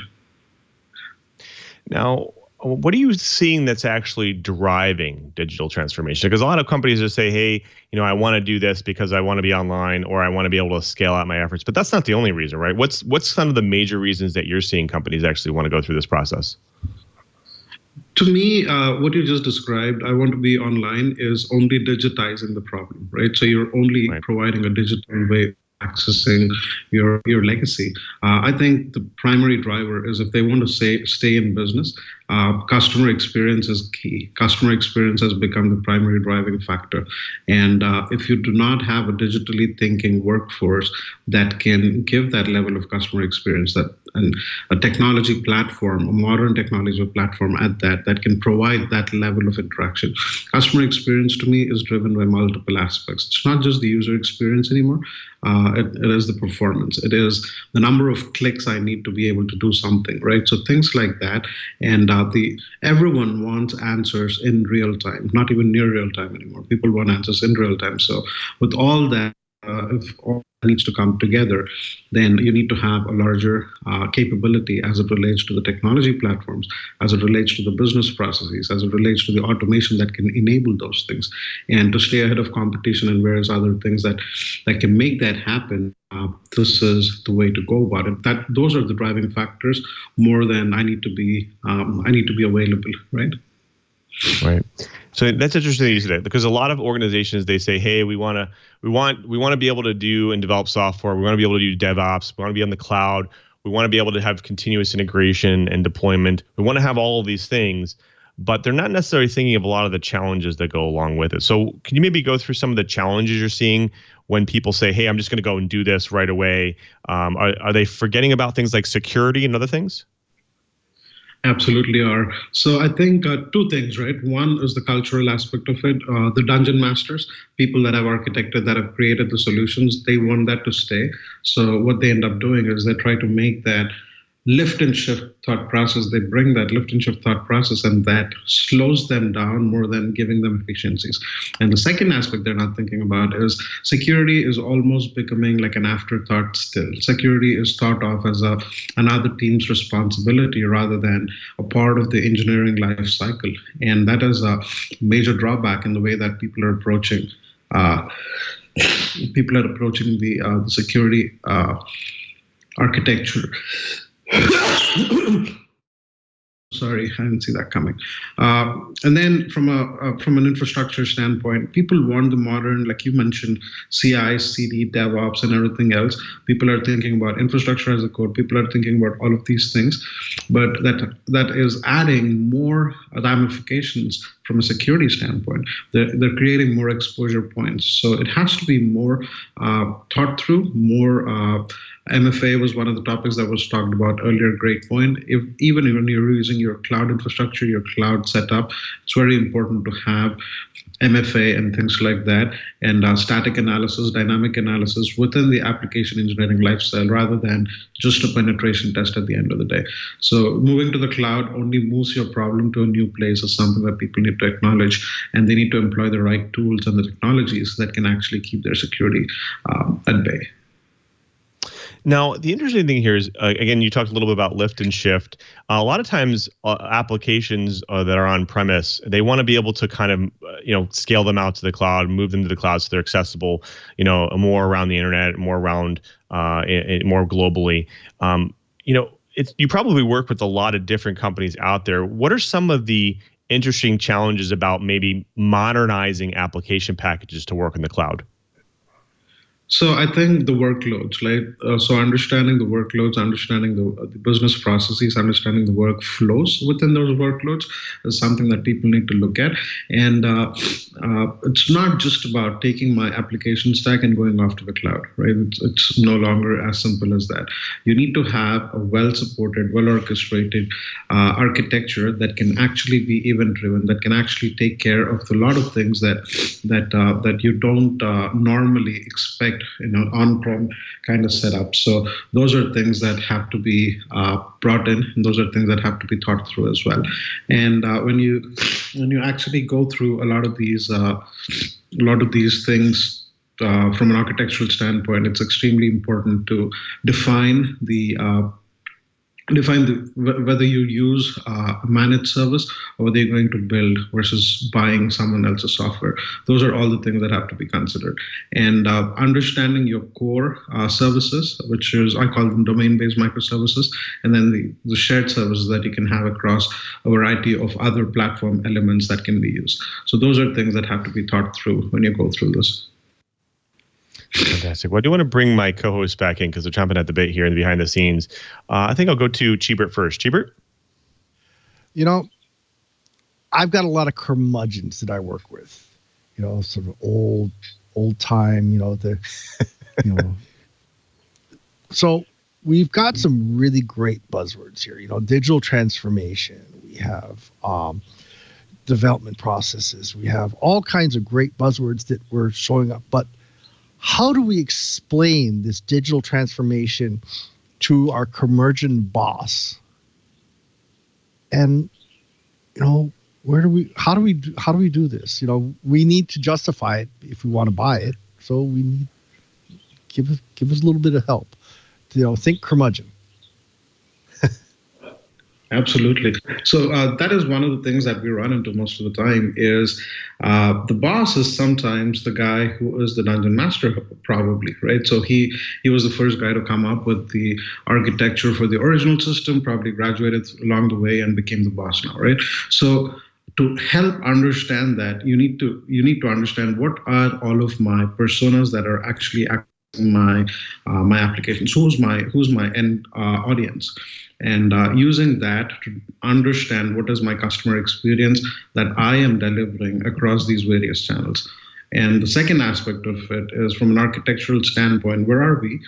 Now, what are you seeing that's actually driving digital transformation? Because a lot of companies just say, hey, I want to do this because I want to be online or I want to be able to scale out my efforts. But that's not the only reason, right? What's some of the major reasons that you're seeing companies actually want to go through this process? To me, what you just described, I want to be online, is only digitizing the problem, right? So you're only providing a digital way of accessing your legacy. I think the primary driver is if they want to stay in business, customer experience is key. Customer experience has become the primary driving factor. And if you do not have a digitally thinking workforce that can give that level of customer experience, and a technology platform, a modern technology platform at that can provide that level of interaction. Customer experience to me is driven by multiple aspects. It's not just the user experience anymore. It is the performance. It is the number of clicks I need to be able to do something, right? So things like that. And everyone wants answers in real time, not even near real time anymore. People want answers in real time. So with all that, if all needs to come together, then you need to have a larger capability as it relates to the technology platforms, as it relates to the business processes, as it relates to the automation that can enable those things, and to stay ahead of competition and various other things that can make that happen. This is the way to go about it. Those are the driving factors more than I need to be available, right? Right. So that's interesting that you said that, because a lot of organizations, they say, hey, we want to be able to do and develop software. We want to be able to do DevOps. We want to be on the cloud. We want to be able to have continuous integration and deployment. We want to have all of these things, but they're not necessarily thinking of a lot of the challenges that go along with it. So can you maybe go through some of the challenges you're seeing when people say, hey, I'm just going to go and do this right away? Are they forgetting about things like security and other things? Absolutely are. So I think two things, right? One is the cultural aspect of it. The dungeon masters, people that have architected, that have created the solutions, they want that to stay. So what they end up doing is they try to make that lift and shift thought process. They bring that lift and shift thought process, and that slows them down more than giving them efficiencies. And the second aspect they're not thinking about is security is almost becoming like an afterthought still. Security is thought of as another team's responsibility rather than a part of the engineering life cycle. And that is a major drawback in the way that people are approaching the security architecture. Sorry, I didn't see that coming. And then from an infrastructure standpoint, people want the modern, like you mentioned, CI, CD, DevOps, and everything else. People are thinking about infrastructure as a code. People are thinking about all of these things, but that is adding more ramifications from a security standpoint. They're creating more exposure points. So it has to be more thought through, more. MFA was one of the topics that was talked about earlier. Great point. Even when you're using your cloud infrastructure, your cloud setup, it's very important to have MFA and things like that, and static analysis, dynamic analysis within the application engineering lifestyle rather than just a penetration test at the end of the day. So moving to the cloud only moves your problem to a new place is something that people need to acknowledge, and they need to employ the right tools and the technologies that can actually keep their security at bay. Now, the interesting thing here is, again, you talked a little bit about lift and shift. A lot of times applications that are on premise, they want to be able to kind of, scale them out to the cloud, move them to the cloud so they're accessible, more around the internet, more around, more globally. You probably work with a lot of different companies out there. What are some of the interesting challenges about maybe modernizing application packages to work in the cloud? So I think the workloads, right? So understanding the workloads, understanding the business processes, understanding the workflows within those workloads is something that people need to look at. And it's not just about taking my application stack and going off to the cloud, right? It's no longer as simple as that. You need to have a well-supported, well-orchestrated architecture that can actually be event-driven, that can actually take care of a lot of things that you don't normally expect in an on-prem kind of setup. So those are things that have to be brought in, and those are things that have to be thought through as well. And when you actually go through a lot of these things from an architectural standpoint, it's extremely important to define whether you use a managed service or whether you're going to build versus buying someone else's software. Those are all the things that have to be considered. And understanding your core services, which is, I call them domain-based microservices, and then the shared services that you can have across a variety of other platform elements that can be used. So those are things that have to be thought through when you go through this. Fantastic. Well, I do want to bring my co-host back in because they're chomping at the bit here in the behind the scenes. I think I'll go to Chee first. Chee? I've got a lot of curmudgeons that I work with. Sort of old time. So we've got some really great buzzwords here. Digital transformation. We have development processes. We have all kinds of great buzzwords that were showing up, but how do we explain this digital transformation to our curmudgeon boss? And how do we do this? We need to justify it if we want to buy it. So we need give us a little bit of help. Think curmudgeon. Absolutely. So that is one of the things that we run into most of the time is the boss is sometimes the guy who is the dungeon master, probably, right? So he was the first guy to come up with the architecture for the original system, probably graduated along the way and became the boss now, right? So to help understand that, you need to understand what are all of my personas that are actually my applications. Who's my end audience? And using that to understand what is my customer experience that I am delivering across these various channels. And the second aspect of it is from an architectural standpoint, where are we?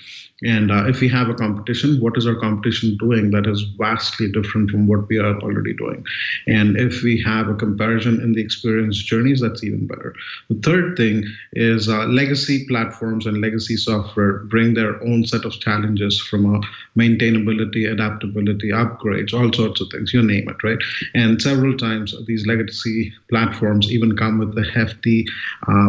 And if we have a competition, what is our competition doing that is vastly different from what we are already doing? And if we have a comparison in the experience journeys, that's even better. The third thing is legacy platforms and legacy software bring their own set of challenges from a maintainability, adaptability, upgrades, all sorts of things, you name it, right? And several times these legacy platforms even come with a hefty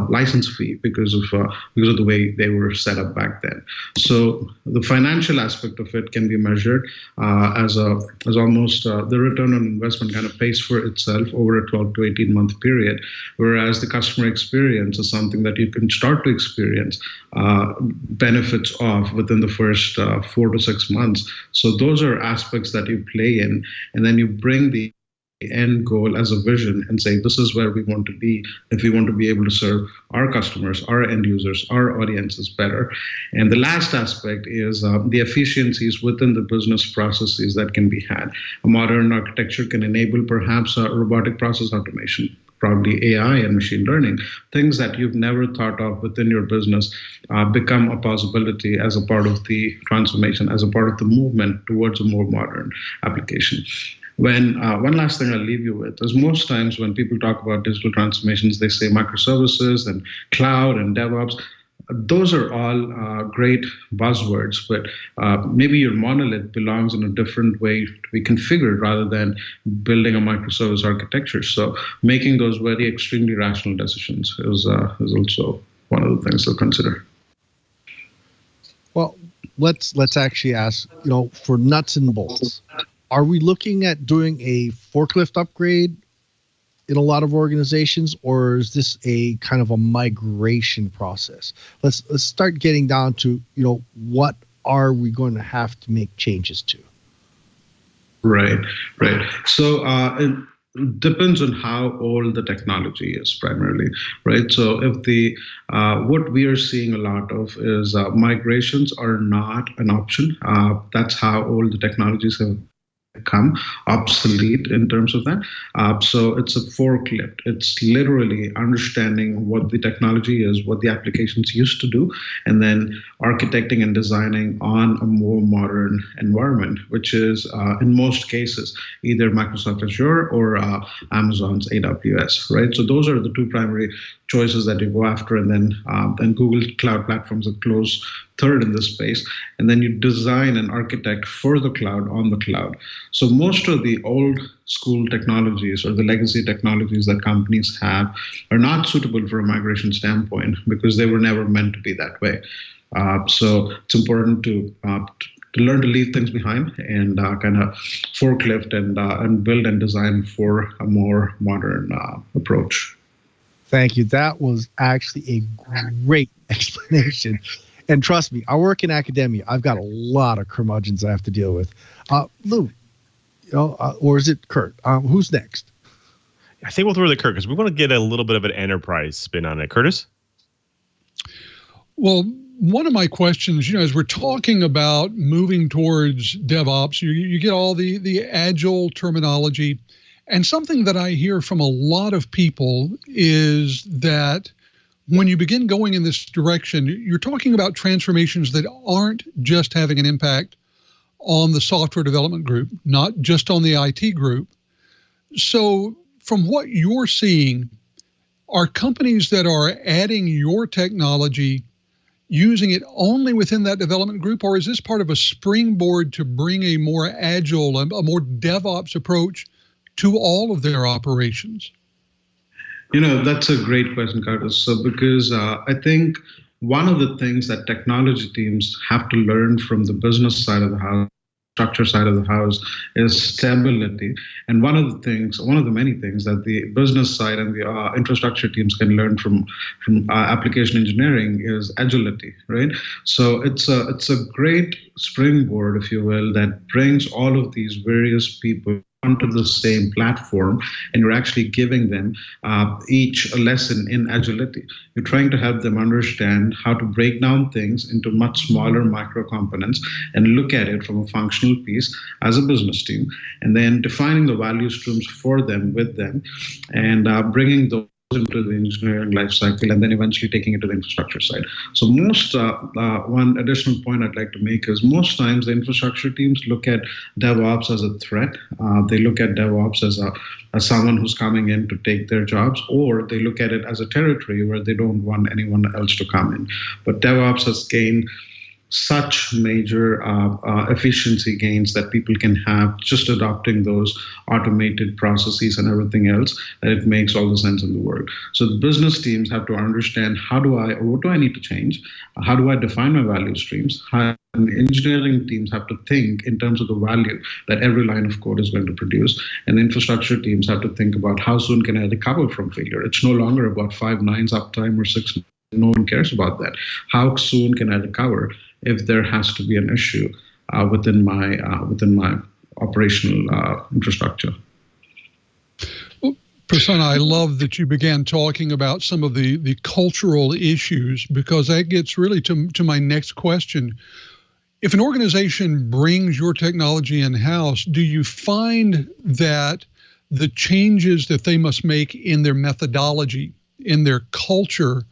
license fee because of the way they were set up back then. So the financial aspect of it can be measured as almost the return on investment kind of pays for itself over a 12 to 18 month period, whereas the customer experience is something that you can start to experience benefits of within the first 4 to 6 months. So those are aspects that you play in, and then you bring the end goal as a vision and say, this is where we want to be if we want to be able to serve our customers, our end users, our audiences better. And the last aspect is the efficiencies within the business processes that can be had. A modern architecture can enable perhaps robotic process automation, probably AI and machine learning, things that you've never thought of within your business become a possibility as a part of the transformation, as a part of the movement towards a more modern application. When one last thing I'll leave you with is most times when people talk about digital transformations, they say microservices and cloud and DevOps. Those are all great buzzwords, but maybe your monolith belongs in a different way to be configured rather than building a microservice architecture. So making those very extremely rational decisions is also one of the things to consider. Well, let's actually ask, for nuts and bolts. Are we looking at doing a forklift upgrade in a lot of organizations, or is this a kind of a migration process? Let's start getting down to, what are we going to have to make changes to? Right. So depends on how old the technology is primarily, right? So if what we are seeing a lot of is migrations are not an option. That's how old the technologies have become obsolete in terms of that. So it's a forklift. It's literally understanding what the technology is, what the applications used to do, and then architecting and designing on a more modern environment, which is in most cases either Microsoft Azure or Amazon's AWS, right? So those are the two primary choices that you go after, and then Google Cloud Platforms are close third in this space, and then you design and architect for the cloud on the cloud. So most of the old school technologies or the legacy technologies that companies have are not suitable for a migration standpoint because they were never meant to be that way. So it's important to learn to leave things behind and kind of forklift and build and design for a more modern approach. Thank you. That was actually a great explanation. And trust me, I work in academia. I've got a lot of curmudgeons I have to deal with. Lou, or is it Curt? Who's next? I think we'll throw to Curt because we want to get a little bit of an enterprise spin on it. Curtis? Well, one of my questions, as we're talking about moving towards DevOps, you get all the agile terminology. And something that I hear from a lot of people is that when you begin going in this direction, you're talking about transformations that aren't just having an impact on the software development group, not just on the IT group. So from what you're seeing, are companies that are adding your technology using it only within that development group, or is this part of a springboard to bring a more agile, a more DevOps approach to all of their operations? That's a great question, Curtis. So because I think one of the things that technology teams have to learn from the business side of the house, structure side of the house, is stability. And one of the many things that the business side and the infrastructure teams can learn from application engineering is agility, right? So it's a great springboard, if you will, that brings all of these various people onto the same platform, and you're actually giving them each a lesson in agility. You're trying to help them understand how to break down things into much smaller micro components and look at it from a functional piece as a business team, and then defining the value streams for them, with them, and bringing those into the engineering lifecycle, and then eventually taking it to the infrastructure side. So one additional point I'd like to make is most times the infrastructure teams look at DevOps as a threat. They look at DevOps as someone who's coming in to take their jobs, or they look at it as a territory where they don't want anyone else to come in. But DevOps has gained such major efficiency gains that people can have just adopting those automated processes and everything else, that it makes all the sense in the world. So the business teams have to understand what do I need to change? How do I define my value streams? And engineering teams have to think in terms of the value that every line of code is going to produce. And infrastructure teams have to think about how soon can I recover from failure? It's no longer about 5 nines uptime or 6. No one cares about that. How soon can I recover if there has to be an issue within my operational infrastructure? Well, Prasanna, I love that you began talking about some of the cultural issues, because that gets really to my next question. If an organization brings your technology in-house, do you find that the changes that they must make in their methodology, in their culture,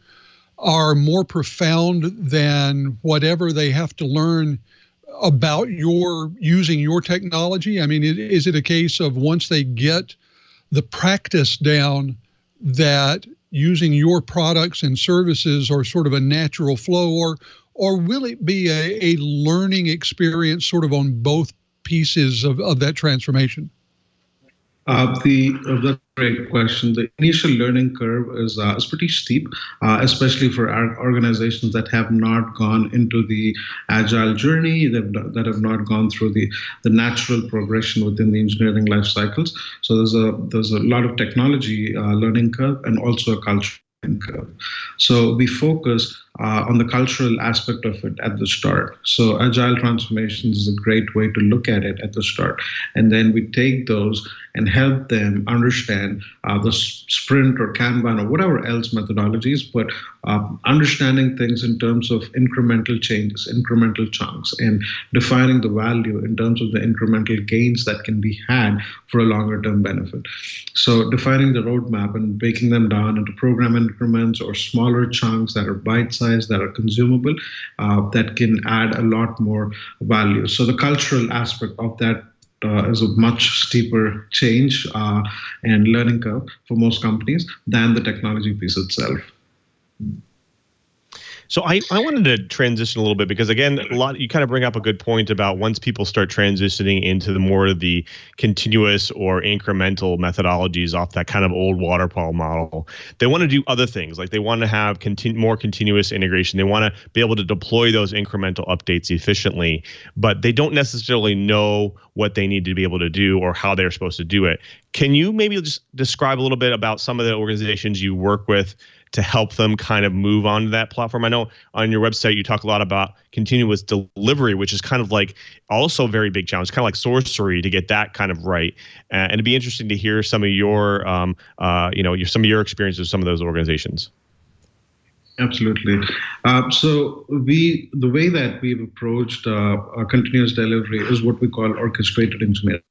are more profound than whatever they have to learn about using your technology? I mean, is it a case of once they get the practice down, that using your products and services are sort of a natural flow, or will it be a learning experience sort of on both pieces of that transformation? That's a great question. The initial learning curve is pretty steep, especially for our organizations that have not gone into the agile journey, that have not gone through the natural progression within the engineering life cycles. So there's a lot of technology learning curve and also a cultural learning curve. So we focus on the cultural aspect of it at the start. So agile transformations is a great way to look at it at the start. And then we take those and help them understand the sprint or Kanban or whatever else methodologies, but understanding things in terms of incremental changes, incremental chunks, and defining the value in terms of the incremental gains that can be had for a longer term benefit. So defining the roadmap and breaking them down into program increments or smaller chunks that are bite-sized, that are consumable, that can add a lot more value. So the cultural aspect of that is a much steeper change and learning curve for most companies than the technology piece itself. So I wanted to transition a little bit because, again, you kind of bring up a good point about once people start transitioning into the more of the continuous or incremental methodologies off that kind of old waterfall model, they want to do other things. Like they want to have more continuous integration. They want to be able to deploy those incremental updates efficiently, but they don't necessarily know what they need to be able to do or how they're supposed to do it. Can you maybe just describe a little bit about some of the organizations you work with to help them kind of move on to that platform? I know on your website you talk a lot about continuous delivery, which is kind of like also a very big challenge, kind of like sorcery to get that kind of right. And it'd be interesting to hear some of your, some of your experiences with some of those organizations. Absolutely. So the way that we've approached continuous delivery is what we call orchestrated engineering.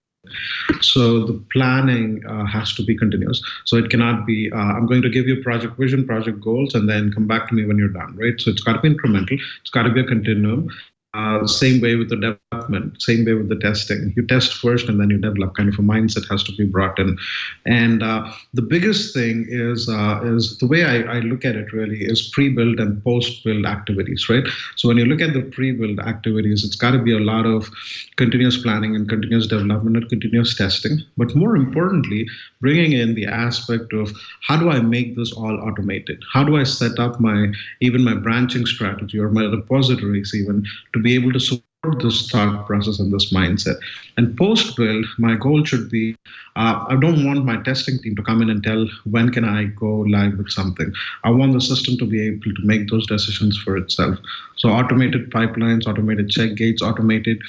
So the planning has to be continuous. So it cannot be, I'm going to give you project vision, project goals, and then come back to me when you're done, right? So it's got to be incremental. It's got to be a continuum. Same way with the development, same way with the testing. You test first and then you develop. Kind of a mindset has to be brought in. And the biggest thing is the way I look at it really is pre-build and post-build activities, right? So when you look at the pre-build activities, it's got to be a lot of continuous planning and continuous development and continuous testing. But more importantly, bringing in the aspect of how do I make this all automated? How do I set up my branching strategy or my repositories even to be able to support this thought process and this mindset? And post-build, my goal should be, I don't want my testing team to come in and tell when can I go live with something. I want the system to be able to make those decisions for itself. So automated pipelines, automated check gates, automated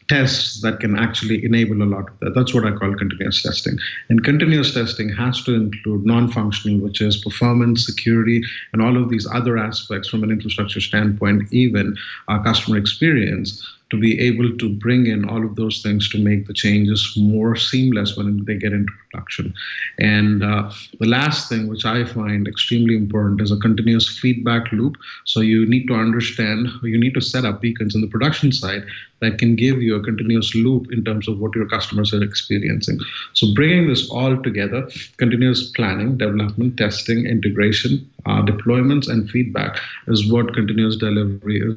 tests that can actually enable a lot of that. That's what I call continuous testing. And continuous testing has to include non-functional, which is performance, security, and all of these other aspects from an infrastructure standpoint, even customer experience, to be able to bring in all of those things to make the changes more seamless when they get into production. And the last thing, which I find extremely important, is a continuous feedback loop. So you need to understand, you need to set up beacons in the production side that can give you a continuous loop in terms of what your customers are experiencing. So bringing this all together, continuous planning, development, testing, integration, deployments, and feedback is what continuous delivery is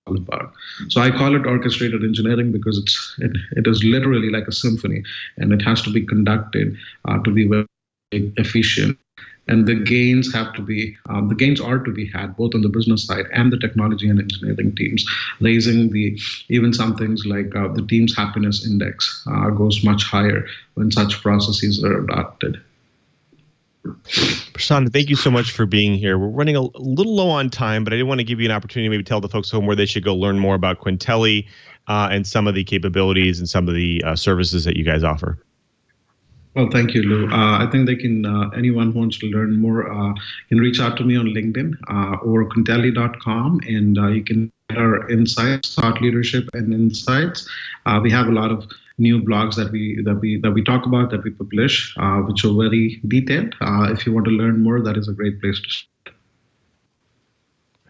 all about. So I call it orchestrated engineering because it is literally like a symphony, and it has to be conducted to be very efficient. And the gains are to be had both on the business side and the technology and engineering teams, raising even some things like the team's happiness index goes much higher when such processes are adopted. Prasanna, thank you so much for being here. We're running a little low on time, but I did want to give you an opportunity to maybe tell the folks home where they should go learn more about Qentelli and some of the capabilities and some of the services that you guys offer. Well, thank you, Lou. I think they can, anyone who wants to learn more can reach out to me on LinkedIn or Qentelli.com, and you can get our insights, thought leadership, and insights. We have a lot of new blogs that we talk about, that we publish, which are very detailed. If you want to learn more, that is a great place to start.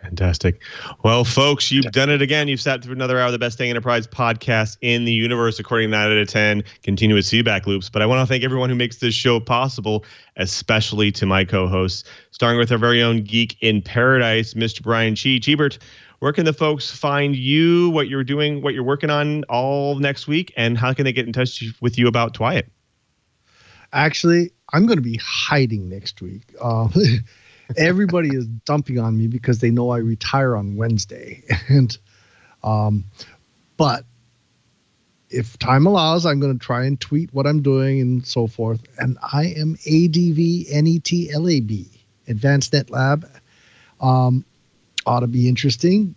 Fantastic. Well, folks, you've done it again. You've sat through another hour of the Best Dang Enterprise podcast in the universe, according to 9 out of 10 continuous feedback loops. But I want to thank everyone who makes this show possible, especially to my co-hosts, starting with our very own geek in paradise, Mr. Brian Chee. Cheebert, where can the folks find you, what you're doing, what you're working on all next week, and how can they get in touch with you about TWiT? Actually, I'm going to be hiding next week. Everybody is dumping on me because they know I retire on Wednesday. And but if time allows, I'm going to try and tweet what I'm doing and so forth. And I am ADVNETLAB, Advanced Net Lab. ought to be interesting.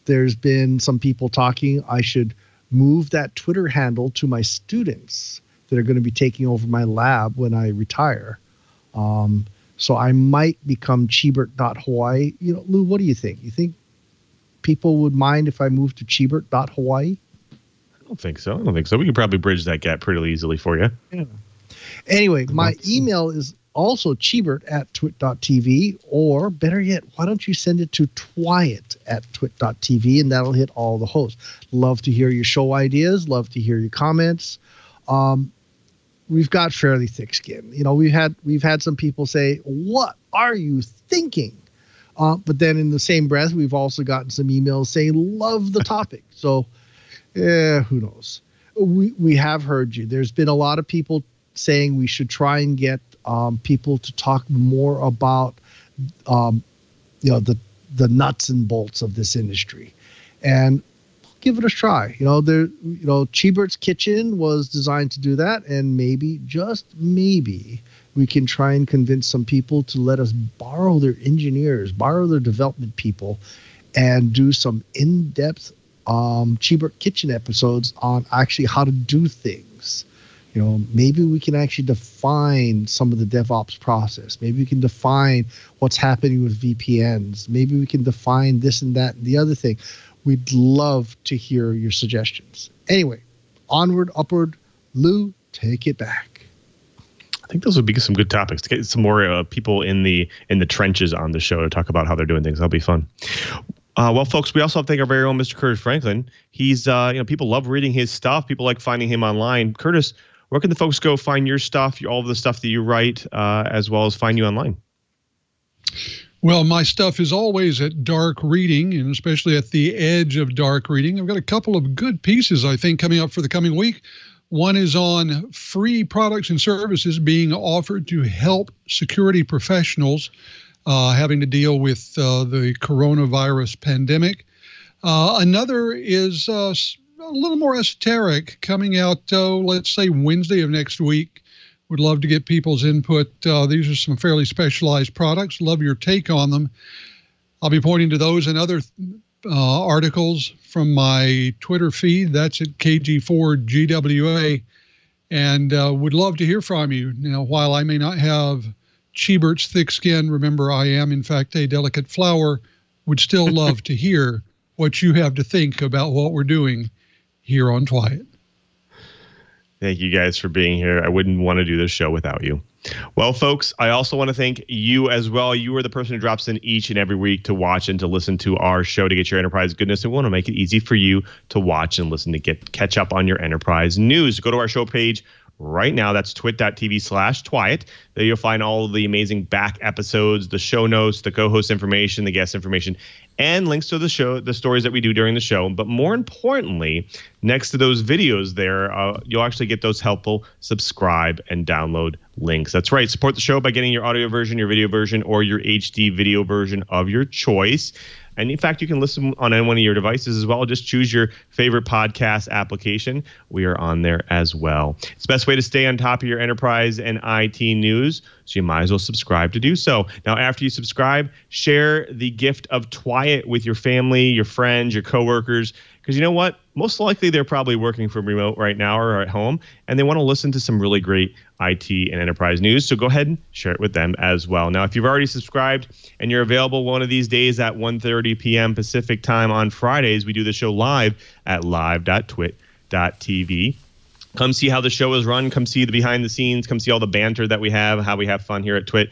There's been some people talking I should move that Twitter handle to my students that are going to be taking over my lab when I retire. So I might become Cheebert.Hawaii. Lou, what do you think? You think people would mind if I moved to Cheebert.Hawaii? I don't think so. We could probably bridge that gap pretty easily for you. Yeah. Anyway, my email is also Cheebert@twit.tv, or better yet, why don't you send it to TWiT@twit.tv, and that'll hit all the hosts. Love to hear your show ideas. Love to hear your comments. We've got fairly thick skin. We've had some people say, "What are you thinking?" But then in the same breath, we've also gotten some emails saying, "Love the topic." So, who knows? We have heard you. There's been a lot of people saying we should try and get people to talk more about the nuts and bolts of this industry, and give it a try. Cheebert's Kitchen was designed to do that, and maybe, just maybe, we can try and convince some people to let us borrow their engineers, borrow their development people, and do some in-depth Cheebert Kitchen episodes on actually how to do things. Maybe we can actually define some of the DevOps process. Maybe we can define what's happening with VPNs. Maybe we can define this and that and the other thing. We'd love to hear your suggestions. Anyway, onward, upward. Lou, take it back. I think those would be some good topics to get some more people in the trenches on the show to talk about how they're doing things. That'll be fun. Well, folks, we also have to thank our very own Mr. Curtis Franklin. He's, people love reading his stuff. People like finding him online. Curtis, where can the folks go find your stuff, all of the stuff that you write, as well as find you online? Well, my stuff is always at dark reading, and especially at the edge of dark reading. I've got a couple of good pieces, I think, coming up for the coming week. One is on free products and services being offered to help security professionals having to deal with the coronavirus pandemic. Another is a little more esoteric, coming out, let's say, Wednesday of next week. Would love to get people's input. These are some fairly specialized products. Love your take on them. I'll be pointing to those and other articles from my Twitter feed. That's at KG4GWA. And would love to hear from you. Now, while I may not have Cheebert's thick skin, remember I am, in fact, a delicate flower, would still love to hear what you have to think about what we're doing here on TWiT. Thank you guys for being here. I wouldn't want to do this show without you. Well, folks, I also want to thank you as well. You are the person who drops in each and every week to watch and to listen to our show to get your enterprise goodness. And we want to make it easy for you to watch and listen to catch up on your enterprise news. Go to our show page right now. That's twit.tv/TWiT. There you'll find all of the amazing back episodes, the show notes, the co-host information, the guest information, and links to the show, the stories that we do during the show. But more importantly, next to those videos there, you'll actually get those helpful subscribe and download links. That's right. Support the show by getting your audio version, your video version, or your HD video version of your choice. And in fact, you can listen on any one of your devices as well. Just choose your favorite podcast application. We are on there as well. It's the best way to stay on top of your enterprise and IT news, so you might as well subscribe to do so. Now, after you subscribe, share the gift of TWiT with your family, your friends, your coworkers, because you know what? Most likely they're probably working from remote right now or at home, and they want to listen to some really great IT and enterprise news. So go ahead and share it with them as well. Now, if you've already subscribed and you're available one of these days at 1:30 p.m. Pacific time on Fridays, we do the show live at live.twit.tv. Come see how the show is run. Come see the behind the scenes. Come see all the banter that we have, how we have fun here at TWiT.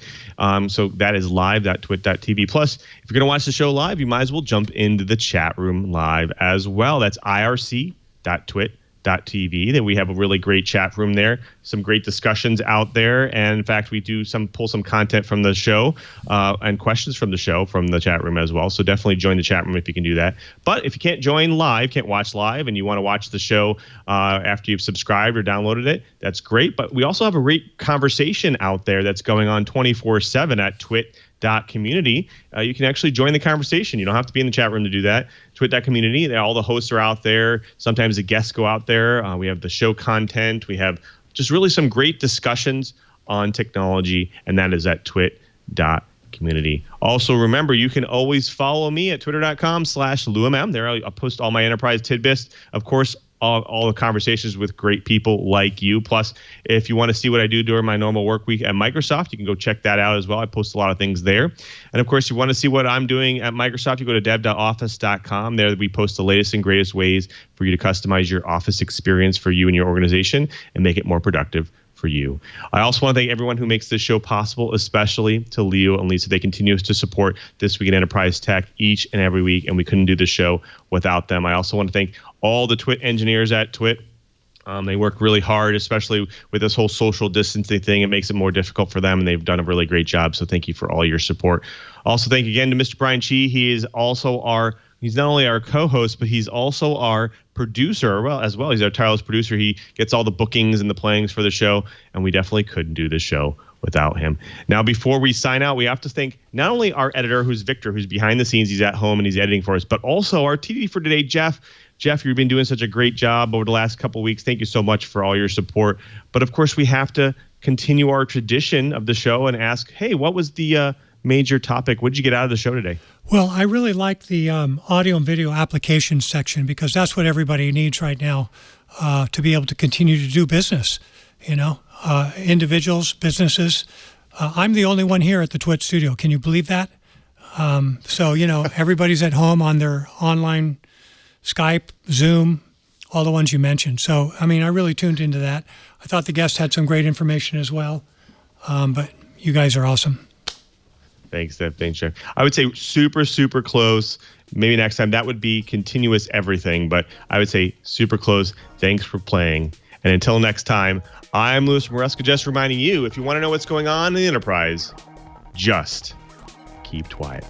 So that is live.twit.tv. Plus, if you're going to watch the show live, you might as well jump into the chat room live as well. That's irc.twit.tv. That we have a really great chat room there, some great discussions out there, and in fact we do pull some content from the show and questions from the show from the chat room as well. So definitely join the chat room if you can do that. But if you can't join live, can't watch live, and you want to watch the show after you've subscribed or downloaded it, that's great. But we also have a great conversation out there that's going on 24/7 at twit.community. You can actually join the conversation. You don't have to be in the chat room to do that. Twit.community, all the hosts are out there. Sometimes the guests go out there. We have the show content. We have just really some great discussions on technology, and that is at twit.community. community. Also, remember, you can always follow me at twitter.com/LouMM. There I'll post all my enterprise tidbits. Of course, all the conversations with great people like you. Plus, if you want to see what I do during my normal work week at Microsoft, you can go check that out as well. I post a lot of things there. And of course, if you want to see what I'm doing at Microsoft, you go to dev.office.com. There we post the latest and greatest ways for you to customize your Office experience for you and your organization and make it more productive for you. I also want to thank everyone who makes this show possible, especially to Leo and Lisa. They continue to support This Week in Enterprise Tech each and every week, and we couldn't do the show without them. I also want to thank all the TWiT engineers at TWiT. They work really hard, especially with this whole social distancing thing. It makes it more difficult for them, and they've done a really great job. So thank you for all your support. Also, thank you again to Mr. Brian Chee. He's not only our co-host, but he's also our producer as well. He's our tireless producer. He gets all the bookings and the playings for the show, and we definitely couldn't do this show without him. Now, before we sign out, we have to thank not only our editor, who's Victor, who's behind the scenes, he's at home and he's editing for us, but also our TD for today, Jeff. Jeff, you've been doing such a great job over the last couple of weeks. Thank you so much for all your support. But of course, we have to continue our tradition of the show and ask, hey, what was the major topic? What did you get out of the show today? Well, I really like the audio and video applications section because that's what everybody needs right now to be able to continue to do business. Individuals, businesses. I'm the only one here at the TWiT studio. Can you believe that? So, everybody's at home on their online Skype, Zoom, all the ones you mentioned. So, I really tuned into that. I thought the guests had some great information as well. But you guys are awesome. Thanks, Deb. Thanks, Jeff. I would say super, super close. Maybe next time that would be continuous everything, but I would say super close. Thanks for playing. And until next time, I'm Louis Maresca, just reminding you, if you want to know what's going on in the enterprise, just keep quiet.